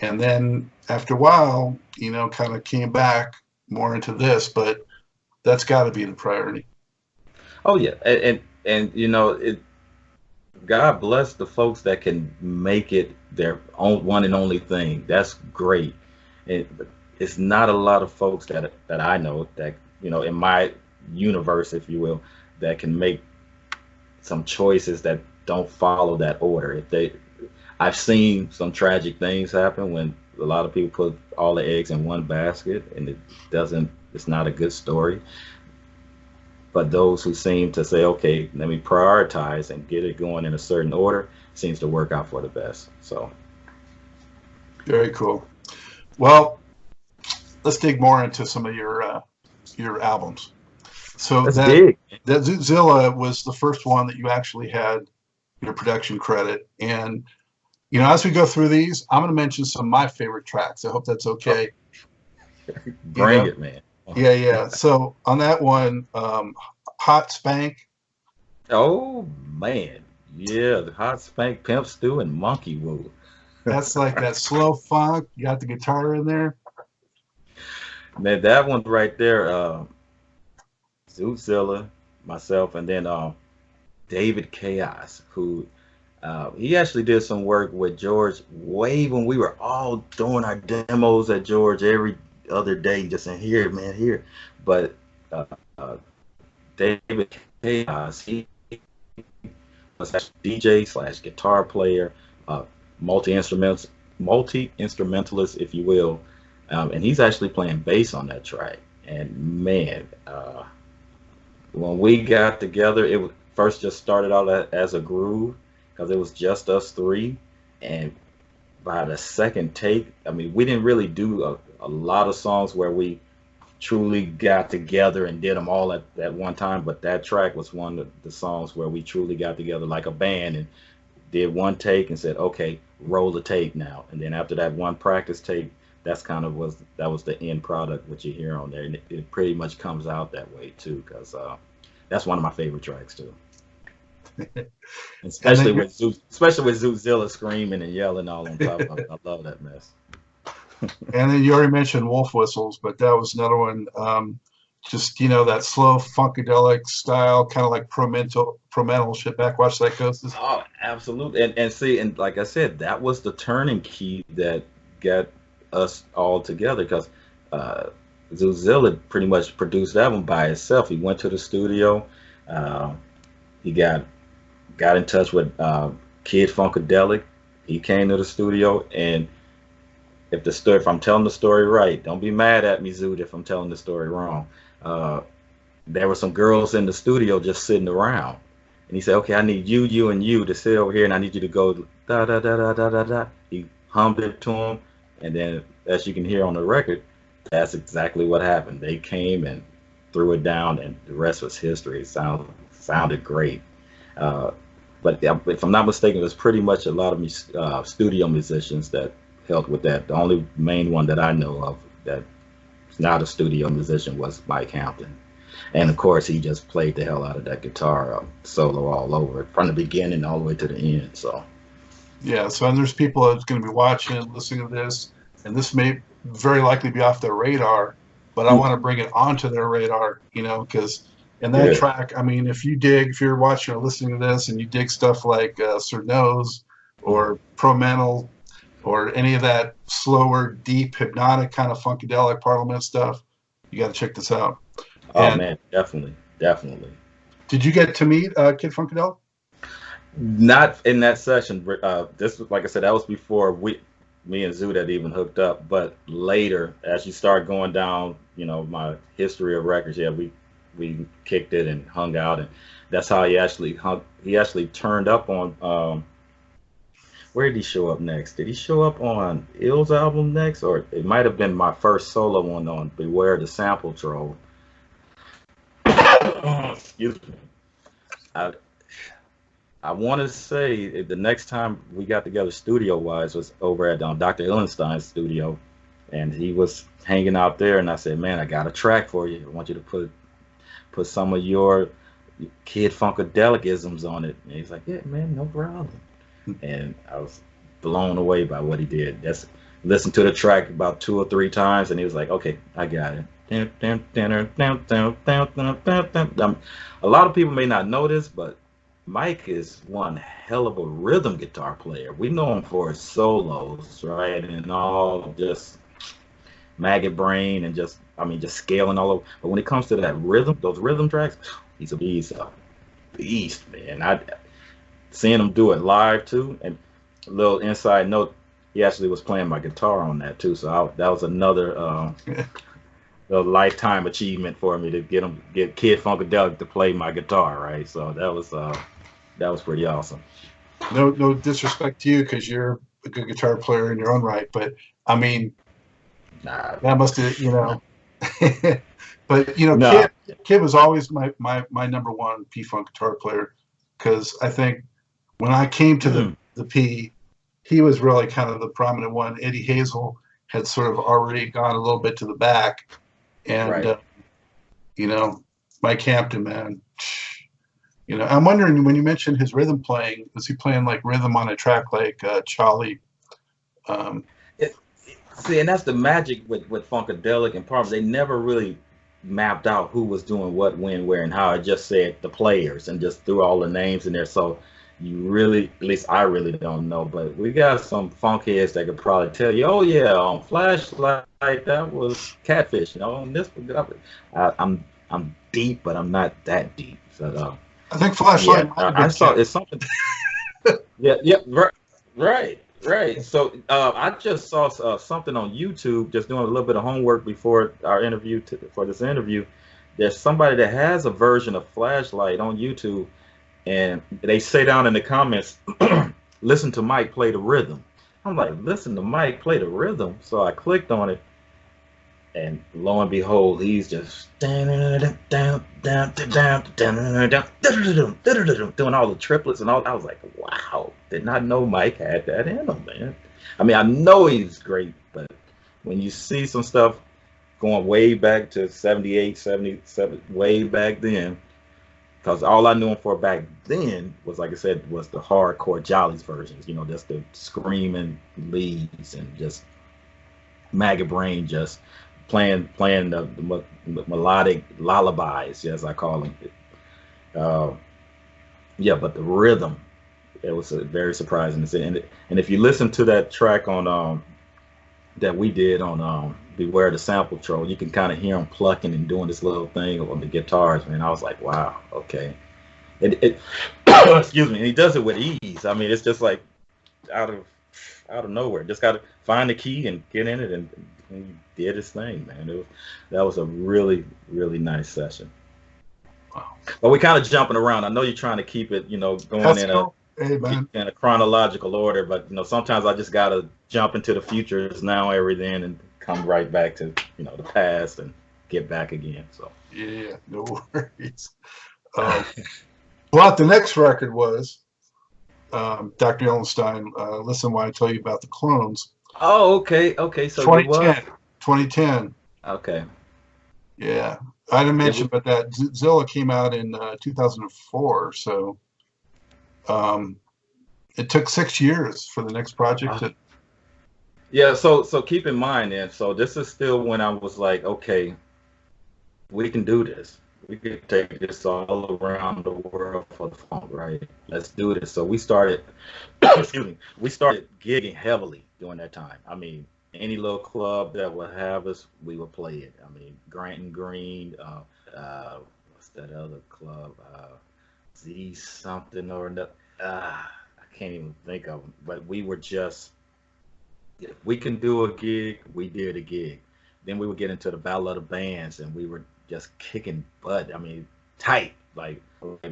And then after a while, kind of came back more into this, but that's got to be the priority. Oh yeah, and God bless the folks that can make it their own one and only thing. That's great. It's not a lot of folks that I know that in my universe, if you will, that can make some choices that don't follow that order. I've seen some tragic things happen when a lot of people put all the eggs in one basket, and it's not a good story. But those who seem to say, okay, let me prioritize and get it going in a certain order, seems to work out for the best. So very cool. Well, let's dig more into some of your albums. So that Zootzilla was the first one that you actually had your production credit. And as we go through these, I'm going to mention some of my favorite tracks. I hope that's okay. Bring it, man. Yeah. So on that one, Hot Spank. Oh man, yeah, the Hot Spank, Pimp Stew, and Monkey Woo. That's like that slow funk. You got the guitar in there. Man, that one right there, Zootzilla, myself, and then David Chaos, who he actually did some work with George way when we were all doing our demos at George every other day, just in here, man, here. But David Chaos, he was actually DJ / guitar player, multi-instrumentalist, if you will. And he's actually playing bass on that track. And man, when we got together, it first just started out as a groove because it was just us three. And by the second take, I mean, we didn't really do a lot of songs where we truly got together and did them all at one time. But that track was one of the songs where we truly got together like a band and did one take and said, okay, roll the tape now. And then after that one practice tape, that's kind of was the end product what you hear on there, and it pretty much comes out that way too, because that's one of my favorite tracks too. especially with Zootzilla screaming and yelling all on top of it. I love that mess. And then you already mentioned Wolf Whistles, but that was another one. Just that slow funkadelic style, kind of like pro-metal shit. Backwash Psychosis. Oh, absolutely. And see, and like I said, that was the turning key that got us all together, because Zootzilla pretty much produced that one by himself. He went to the studio, He got in touch with Kid Funkadelic. He came to the studio, and if I'm telling the story right, don't be mad at me, Zoot, if I'm telling the story wrong. Uh, there were some girls in the studio just sitting around, and he said, "Okay, I need you, you, and you to sit over here, and I need you to go da da da da da da da." He hummed it to him, and then, as you can hear on the record, that's exactly what happened. They came and threw it down, and the rest was history. It sounded great. Uh, but if I'm not mistaken, there's pretty much a lot of studio musicians that helped with that. The only main one that I know of that's not a studio musician was Mike Hampton. And of course, he just played the hell out of that guitar solo all over, from the beginning all the way to the end. So, Yeah, so and there's people that's going to be watching, listening to this, and this may very likely be off their radar, but I want to bring it onto their radar, because in that yeah. track, I mean, if you're watching or listening to this and you dig stuff like Sir Nose or Pro Mental or any of that slower, deep, hypnotic kind of funkadelic Parliament stuff, you got to check this out. Oh And man, definitely, definitely. did you get to meet Kid Funkadelic? Not in that session. This was, like I said, that was before me and Zoot had even hooked up. But later, as you start going down, my history of records, yeah, we kicked it and hung out, and that's how he actually hung. He actually turned up on. Where did he show up next? Did he show up on Ill's album next, or it might have been my first solo one on Beware the Sample Troll? Excuse me. I want to say the next time we got together studio wise was over at Dr. Illenstein's studio, and he was hanging out there, and I said, "Man, I got a track for you. I want you to put some of your Kid Funkadelicisms on it." And he's like, "Yeah, man, no problem." And I was blown away by what he did. Just listened to the track about 2 or 3 times, and he was like, "Okay, I got it." A lot of people may not know this, but Mike is one hell of a rhythm guitar player. We know him for his solos, right? And all just maggot brain and just scaling all over. But when it comes to that rhythm, those rhythm tracks, he's a beast, man. I seeing him do it live too, and a little inside note, he actually was playing my guitar on that too. So that was another a lifetime achievement for me to get Kid Funkadelic to play my guitar, right? So that was pretty awesome. No disrespect to you because you're a good guitar player in your own right, but I mean, that must have, but Nah. Kid was always my number one P-Funk guitar player, because I think when I came to the P, he was really kind of the prominent one. Eddie Hazel had sort of already gone a little bit to the back, and Right. Mike Hampton, man. I'm wondering, when you mentioned his rhythm playing, was he playing like rhythm on a track like Charlie? See, and that's the magic with Funkadelic and Parliament. They never really mapped out who was doing what, when, where, and how. It just said the players and just threw all the names in there. So you really, at least I really don't know. But we got some funk heads that could probably tell you, "Oh yeah, on Flashlight that was Catfish." On this, I'm deep, but I'm not that deep. So I think Flashlight. yeah, I saw it's something. Yeah, right. So I just saw something on YouTube, just doing a little bit of homework before our interview for this interview. There's somebody that has a version of Flashlight on YouTube, and they say down in the comments, "Listen to Mike play the rhythm." I'm like, "Listen to Mike play the rhythm." So I clicked on it, and lo and behold, he's just doing all the triplets and all. I was like, "Wow, did not know Mike had that in him, man." I mean, I know he's great, but when you see some stuff going way back to 78, 77, way back then, because all I knew him for back then was, like I said, was the hardcore Jollies versions, just the screaming leads and just maggot brain just playing the melodic lullabies, as I call them. Yeah, but the rhythm, it was very surprising to see. And if you listen to that track on that we did on Beware the Sample Troll, you can kind of hear him plucking and doing this little thing on the guitars, man. I was like, wow, okay. it excuse me, and he does it with ease. I mean, it's just like out of out of nowhere. Just got to find the key and get in it, and he did his thing, man. That was a really, really nice session. Wow. But we kind of jumping around. I know you're trying to keep it, going in a chronological order, but sometimes I just gotta jump into the futures now, everything, and come right back to the past and get back again. So yeah, no worries. Well, the next record was Dr. Ellenstein. Listen, when I tell you about the clones. Oh, okay. So 2010. 2010. Okay. Yeah, I didn't mention, but that Zilla came out in 2004. So it took 6 years for the next project. Yeah. So keep in mind, then. So this is still when I was like, okay, we can do this. We could take this all around the world for the funk, right? Let's do this. So we started, excuse me, we started gigging heavily during that time. I mean, any little club that would have us, we would play it. I mean, Grant and Green, what's that other club? Z something or another. I can't even think of them. But we were just, if we can do a gig, we did a gig. Then we would get into the Battle of the Bands, and we were just kicking butt. I mean, tight, like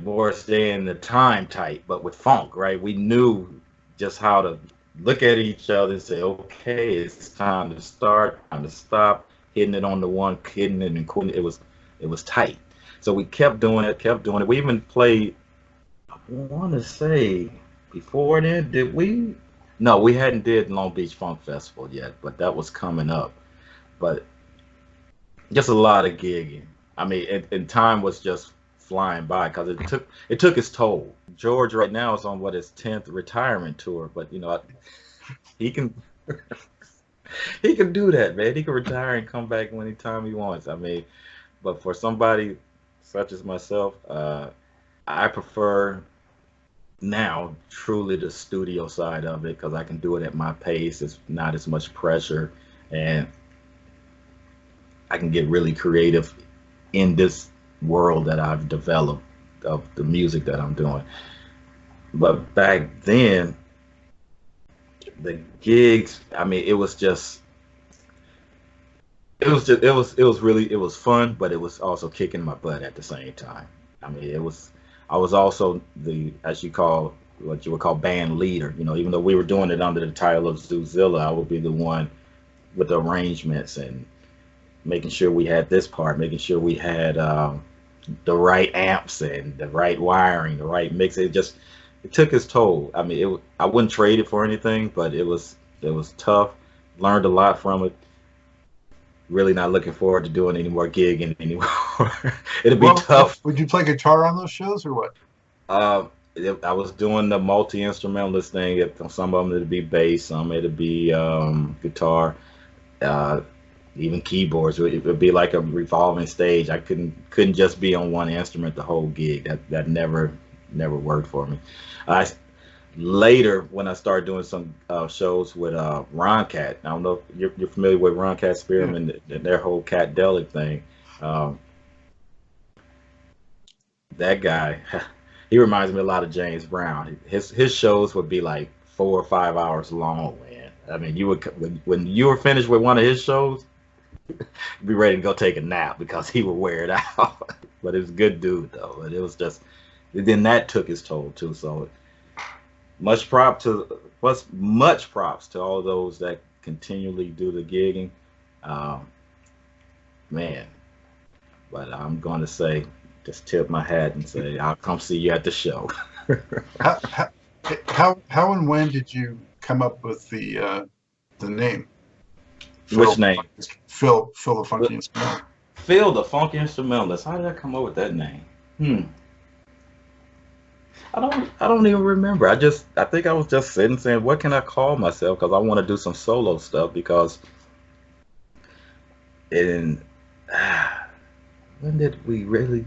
Morris saying the time tight, but with funk, right? We knew just how to look at each other and say, okay, it's time to start, time to stop, hitting it on the one, hitting it and quitting. It was tight. So we kept doing it. We even played, I want to say, before then, did we? No, we hadn't did Long Beach Funk Festival yet, but that was coming up. But just a lot of gigging. I mean, and time was just flying by because it took its toll. George right now is on his 10th retirement tour, but he can he can do that, man. He can retire and come back anytime he wants. I mean, but for somebody such as myself, I prefer now truly the studio side of it because I can do it at my pace. It's not as much pressure, and I can get really creative in this world that I've developed of the music that I'm doing. But back then, the gigs, I mean, it was fun, but it was also kicking my butt at the same time. I mean, I was also what you would call band leader. Even though we were doing it under the title of Zoozilla, I would be the one with the arrangements and making sure we had this part, making sure we had the right amps and the right wiring, the right mix. It took its toll. I mean, I wouldn't trade it for anything, but it was tough. Learned a lot from it. Really not looking forward to doing any more gigging anymore. It'd be tough. Would you play guitar on those shows or what? I was doing the multi-instrumentalist thing. Some of them it'd be bass, some it'd be guitar. Even keyboards. It would be like a revolving stage. I couldn't just be on one instrument the whole gig. That never worked for me. Later, when I started doing some shows with Ron Cat, I don't know if you're familiar with Ron Cat Spearman and their whole Catdelic thing. That guy, he reminds me a lot of James Brown. His shows would be like 4 or 5 hours long, man. I mean, when you were finished with one of his shows, be ready to go take a nap because he would wear it out. But it was a good dude though. But it was just, then that took its toll too. So much props to all those that continually do the gigging. Man, but I'm going to say, just tip my hat and say, I'll come see you at the show. How and when did you come up with the name? Which name? Phil the Funky Instrumentalist. Phil the Funky Instrumentalist. How did I come up with that name? I don't even remember. I think I was just sitting saying, what can I call myself? Because I want to do some solo stuff. Because when did we really?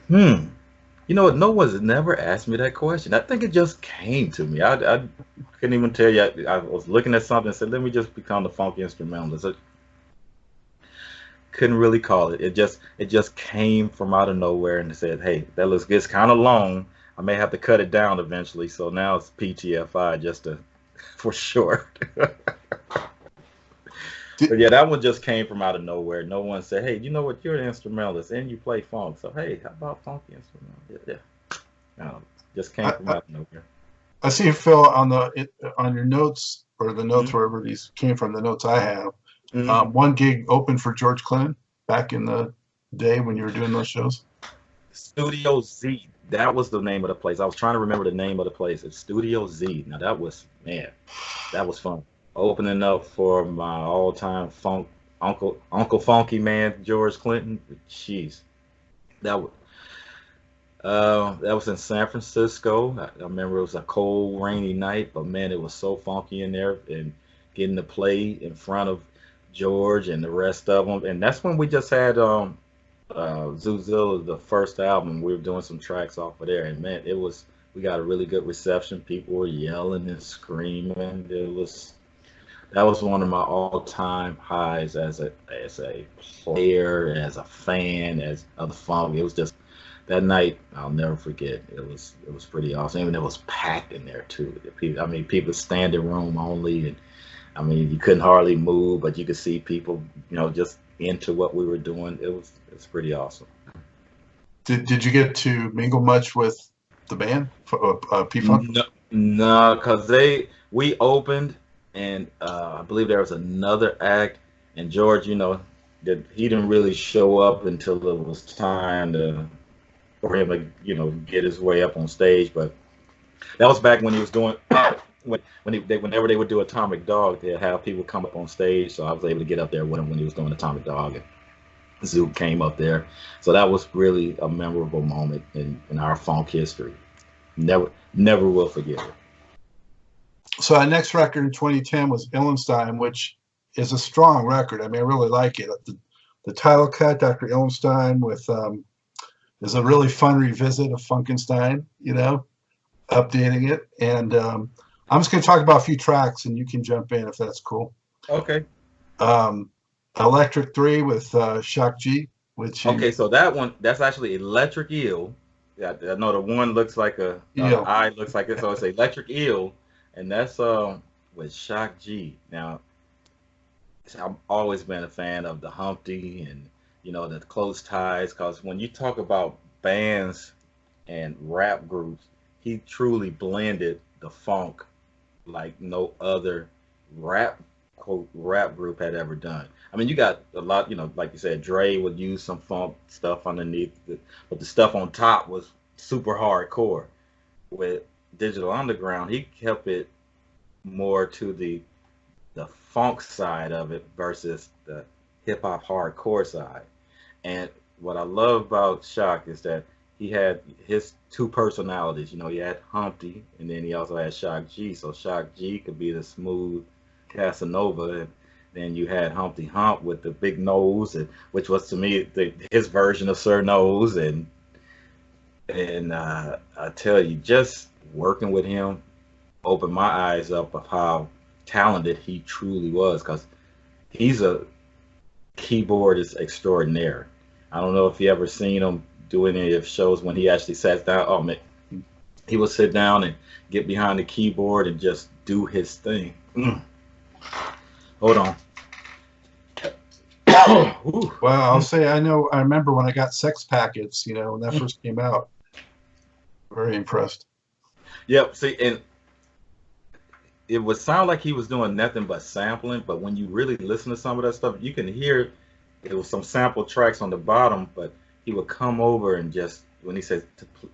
You know what? No one's never asked me that question. I think it just came to me. I couldn't even tell you. I was looking at something and said, let me just become the Funky Instrumentalist. couldn't really call it. It just came from out of nowhere and said, "Hey, that looks good. It's kind of long. I may have to cut it down eventually." So now it's PTFI just to for short. But yeah, that one just came from out of nowhere. No one said, "Hey, you know what? You're an instrumentalist and you play funk. So hey, how about funky instrumental?" Yeah. Just came from out of nowhere. I see, Phil, on your notes, or the notes Mhm. wherever these came from, the notes I have. Mhm. One gig open for George Clinton back in the day when you were doing those shows. Studio Z. That was the name of the place. I was trying to remember the name of the place. It's Studio Z. Now that was, man, that was fun. Opening up for my all-time funk Uncle Funky man, George Clinton. Jeez, that was that was in San Francisco. I remember it was a cold, rainy night, but man, it was so funky in there, and getting to play in front of George and the rest of them. And that's when we just had Zuzilla, the first album. We were doing some tracks off of there, and man, it was we got a really good reception. People were yelling and screaming. It was that was one of my all-time highs as a player, as a fan, as of the funk. It was just that night I'll never forget. It was pretty awesome. Even it was packed in there too. I mean, people standing room only, and I mean, you couldn't hardly move, but you could see people, just into what we were doing. It's pretty awesome. Did you get to mingle much with the band, P Funk? No, no, because we opened, and I believe there was another act, and George, that he didn't really show up until it was time for him to, get his way up on stage. But that was back when he was doing whenever they would do Atomic Dog, they'd have people come up on stage. So I was able to get up there with him when he was doing Atomic Dog, and Zook came up there. So that was really a memorable moment in our funk history. Never will forget it. So our next record in 2010 was Illenstein, which is a strong record. I mean, I really like it. The title cut, Dr. Illenstein, with is a really fun revisit of Funkenstein, updating it. And I'm just going to talk about a few tracks, and you can jump in if that's cool. Okay. Electric 3 with Shock G. Okay, so that's actually Electric Eel. Yeah, I know the one looks like eye looks like it, so it's Electric Eel, and that's with Shock G. Now, I've always been a fan of the Humpty and the Close Ties, because when you talk about bands and rap groups, he truly blended the funk like no other rap quote rap group had ever done. I mean, you got a lot, like you said, Dre would use some funk stuff underneath, but the stuff on top was super hardcore. With Digital Underground, he kept it more to the funk side of it versus the hip hop hardcore side. And what I love about Shock is that he had his two personalities. He had Humpty, and then he also had Shock G. So Shock G could be the smooth Casanova, and then you had Humpty Hump with the big nose, which was to me his version of Sir Nose. And I tell you, just working with him opened my eyes up of how talented he truly was, because he's a keyboardist extraordinaire. I don't know if you ever seen him do any of shows when he actually sat down. Oh man, he would sit down and get behind the keyboard and just do his thing. Hold on. Well, I'll say I remember when I got Sex Packets, when that first came out. Very impressed. Yep. See, and it would sound like he was doing nothing but sampling, but when you really listen to some of that stuff, you can hear it was some sample tracks on the bottom, but he would come over and just, when he says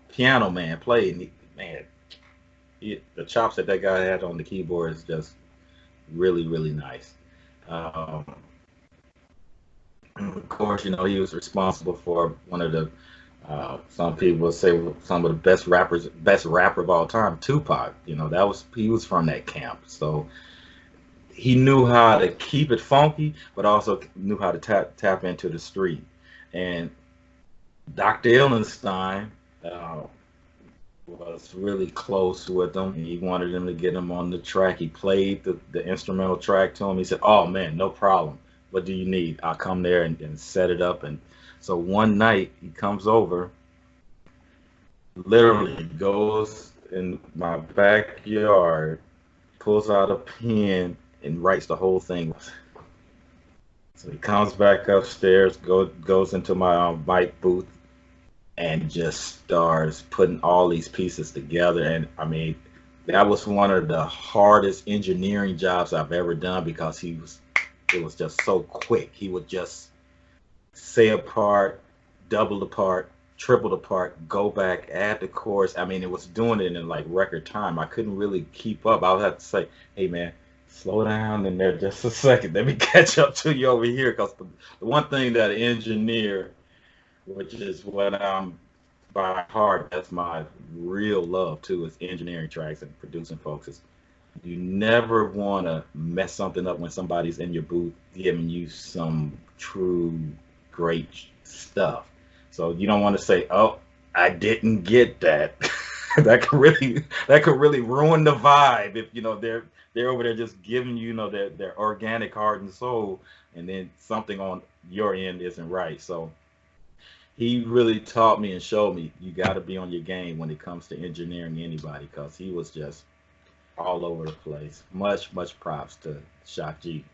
piano man play, and the chops that guy had on the keyboard is just really, really nice. Of course, he was responsible for one of the some people would say some of the best rapper of all time, Tupac. He was from that camp, so he knew how to keep it funky, but also knew how to tap into the street. And Dr. Illenstein was really close with him. He wanted him to get him on the track. He played the instrumental track to him. He said, "Oh man, no problem. what do you need? I'll come there and set it up. And so one night he comes over, literally goes in my backyard, pulls out a pen and writes the whole thing. So he comes back upstairs, goes into my mic booth, and just starts putting all these pieces together. And I mean, that was one of the hardest engineering jobs I've ever done because it was just so quick. He would just say a part, double the part, triple the part, go back, add the chorus. I mean, it was doing it in like record time. I couldn't really keep up. I would have to say, hey man, slow down in there just a second. Let me catch up to you over here. Because the one thing that an engineer, which is what I'm by heart, that's my real love too, is engineering tracks and producing folks. Is you never want to mess something up when somebody's in your booth giving you some true great stuff. So you don't want to say, "Oh, I didn't get that." that could really ruin the vibe if they're over there just giving their organic heart and soul, and then something on your end isn't right. So he really taught me and showed me you got to be on your game when it comes to engineering anybody, because he was just all over the place. Much props to Shock G.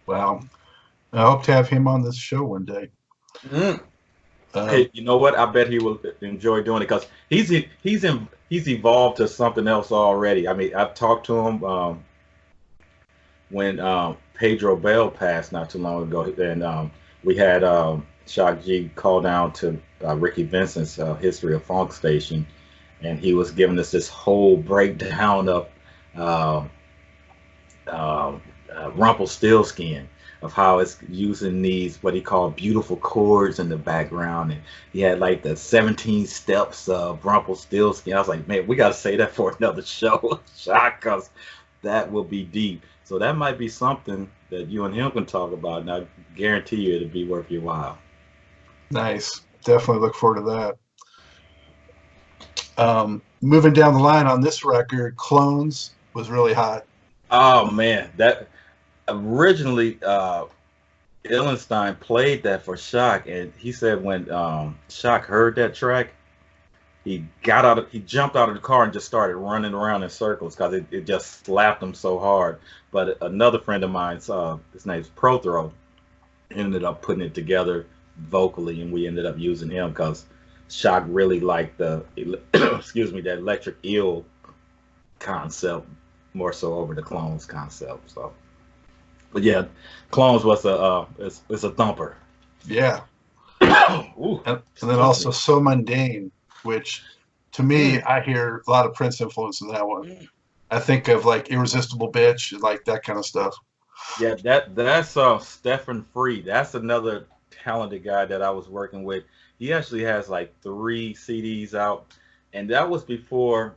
Wow. I hope to have him on this show one day. Mm. Hey, you know what? I bet he will enjoy doing it because he's evolved to something else already. I mean, I've talked to him when Pedro Bell passed not too long ago, and we had Shock G call down to Ricky Vincent's History of Funk station, and he was giving us this whole breakdown of Rumpelstiltskin, of how it's using these what he called beautiful chords in the background, and he had like the 17 steps of Rumpelstiltskin. I was like, man, we got to say that for another show, Shock, because that will be deep. So that might be something that you and him can talk about, and I guarantee you it'll be worth your while. Nice. Definitely look forward to that. Moving down the line on this record, Clones was really hot. Oh man, that originally Illenstein played that for Shock, and he said when Shock heard that track, he jumped out of the car and just started running around in circles because it just slapped him so hard. But another friend of mine, his name's Prothro, ended up putting it together vocally, and we ended up using him because Shock really liked the excuse me, that electric eel concept more so over the Clones concept. So, but yeah, Clones was it's a thumper. Yeah. Ooh, and then also So Mundane, which to me, I hear a lot of Prince influence in that one. I think of like Irresistible Bitch, like that kind of stuff. Yeah, that's Stephen Free. That's another talented guy that I was working with. He actually has like 3 CDs out, and that was before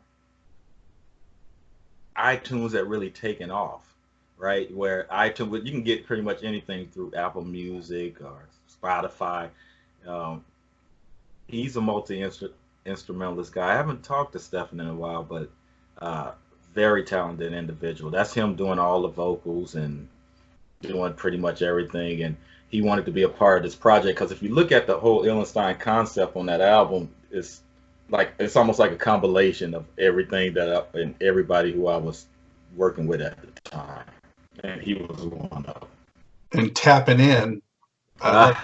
iTunes had really taken off, right? Where iTunes, you can get pretty much anything through Apple Music or Spotify. He's a multi-instrumentalist guy. I haven't talked to Stephen in a while, but very talented individual. That's him doing all the vocals and doing pretty much everything. And he wanted to be a part of this project because if you look at the whole Illenstein concept on that album, it's almost like a compilation of everything and everybody who I was working with at the time, and he was one of them. And Tapping In, I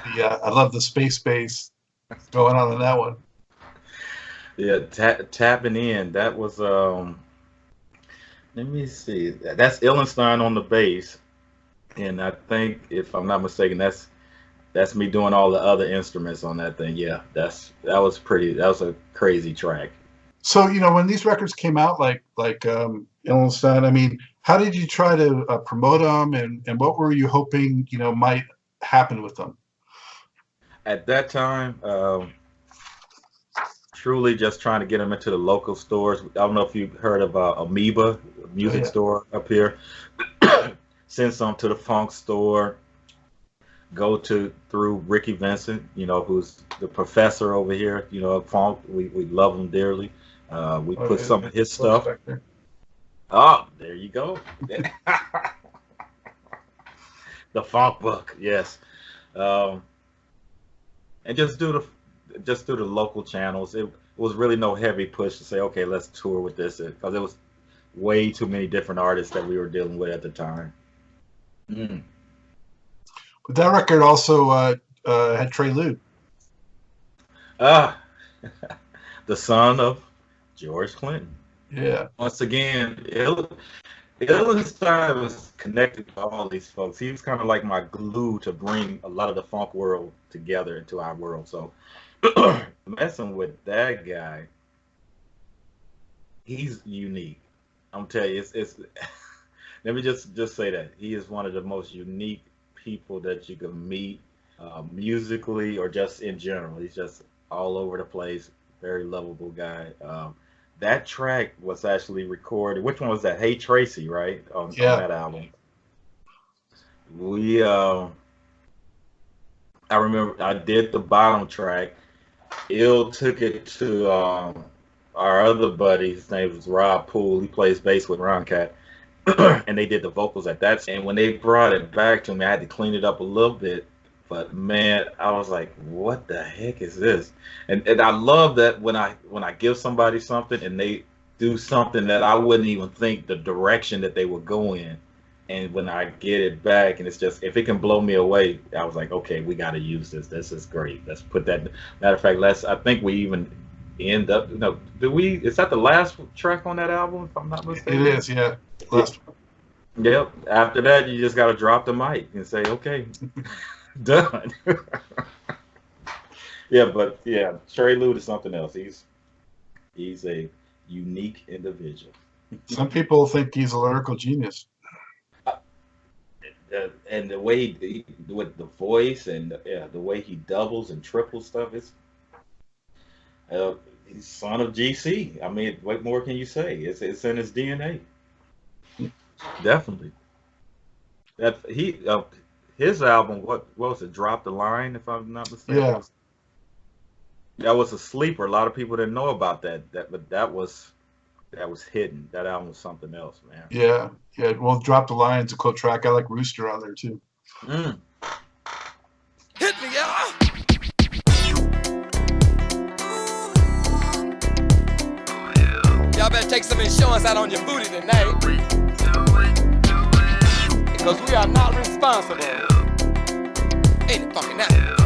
love the space bass going on in that one. Yeah, Tapping In. That was let me see. That's Illenstein on the bass, and I think if I'm not mistaken, that's me doing all the other instruments on that thing. Yeah, that was a crazy track. So when these records came out, like Illenstein, I mean, how did you try to promote them, and what were you hoping might happen with them? At that time, truly just trying to get them into the local stores. I don't know if you've heard of Amoeba music store up here. Send some to the funk store. Go through Ricky Vincent, who's the professor over here, funk. We love him dearly. We put some of his stuff. Oh, there you go. The funk book, yes. Um, and just do the local channels. It was really no heavy push to say, okay, let's tour with this, because it was way too many different artists that we were dealing with at the time. Mm. But that record also had Trey Lude. Ah, the son of George Clinton. Yeah. Once again, Illenstein was connected to all these folks. He was kind of like my glue to bring a lot of the funk world together into our world. So messing with that guy, he's unique. I'm telling you, it's let me just say that he is one of the most unique people that you can meet, musically or just in general. He's just all over the place, very lovable guy. That track was actually recorded. Which one was that? Hey Tracey, right? On that album. I remember I did the bottom track. Ill took it to our other buddy. His name was Rob Poole. He plays bass with Ron Cat. And they did the vocals at that. And when they brought it back to me, I had to clean it up a little bit. But man, I was like, what the heck is this? And I love that when I give somebody something and they do something that I wouldn't even think the direction that they would go in. And when I get it back and it's just, if it can blow me away, I was like, okay, we got to use this. This is great. Let's put that. Matter of fact, I think we even end up, is that the last track on that album, if I'm not mistaken? It is, yeah. Last one. Yep. After that, you just got to drop the mic and say, okay. Done. But Trey Lude is something else. He's a unique individual. Some people think he's a lyrical genius. And the way with the voice and the way he doubles and triples stuff, he's son of GC. I mean, what more can you say? It's in his DNA. Definitely. That his album, what was it? Drop the Line, if I'm not mistaken. Yeah. That was a sleeper. A lot of people didn't know about that. But that was hidden. That album was something else, man. Yeah. Well, Drop the Line's a cool track. I like Rooster on there too. Mm. Hit me, yeah. Y'all better take some insurance out on your booty tonight. Because we are not responsible. Ain't it fucking that?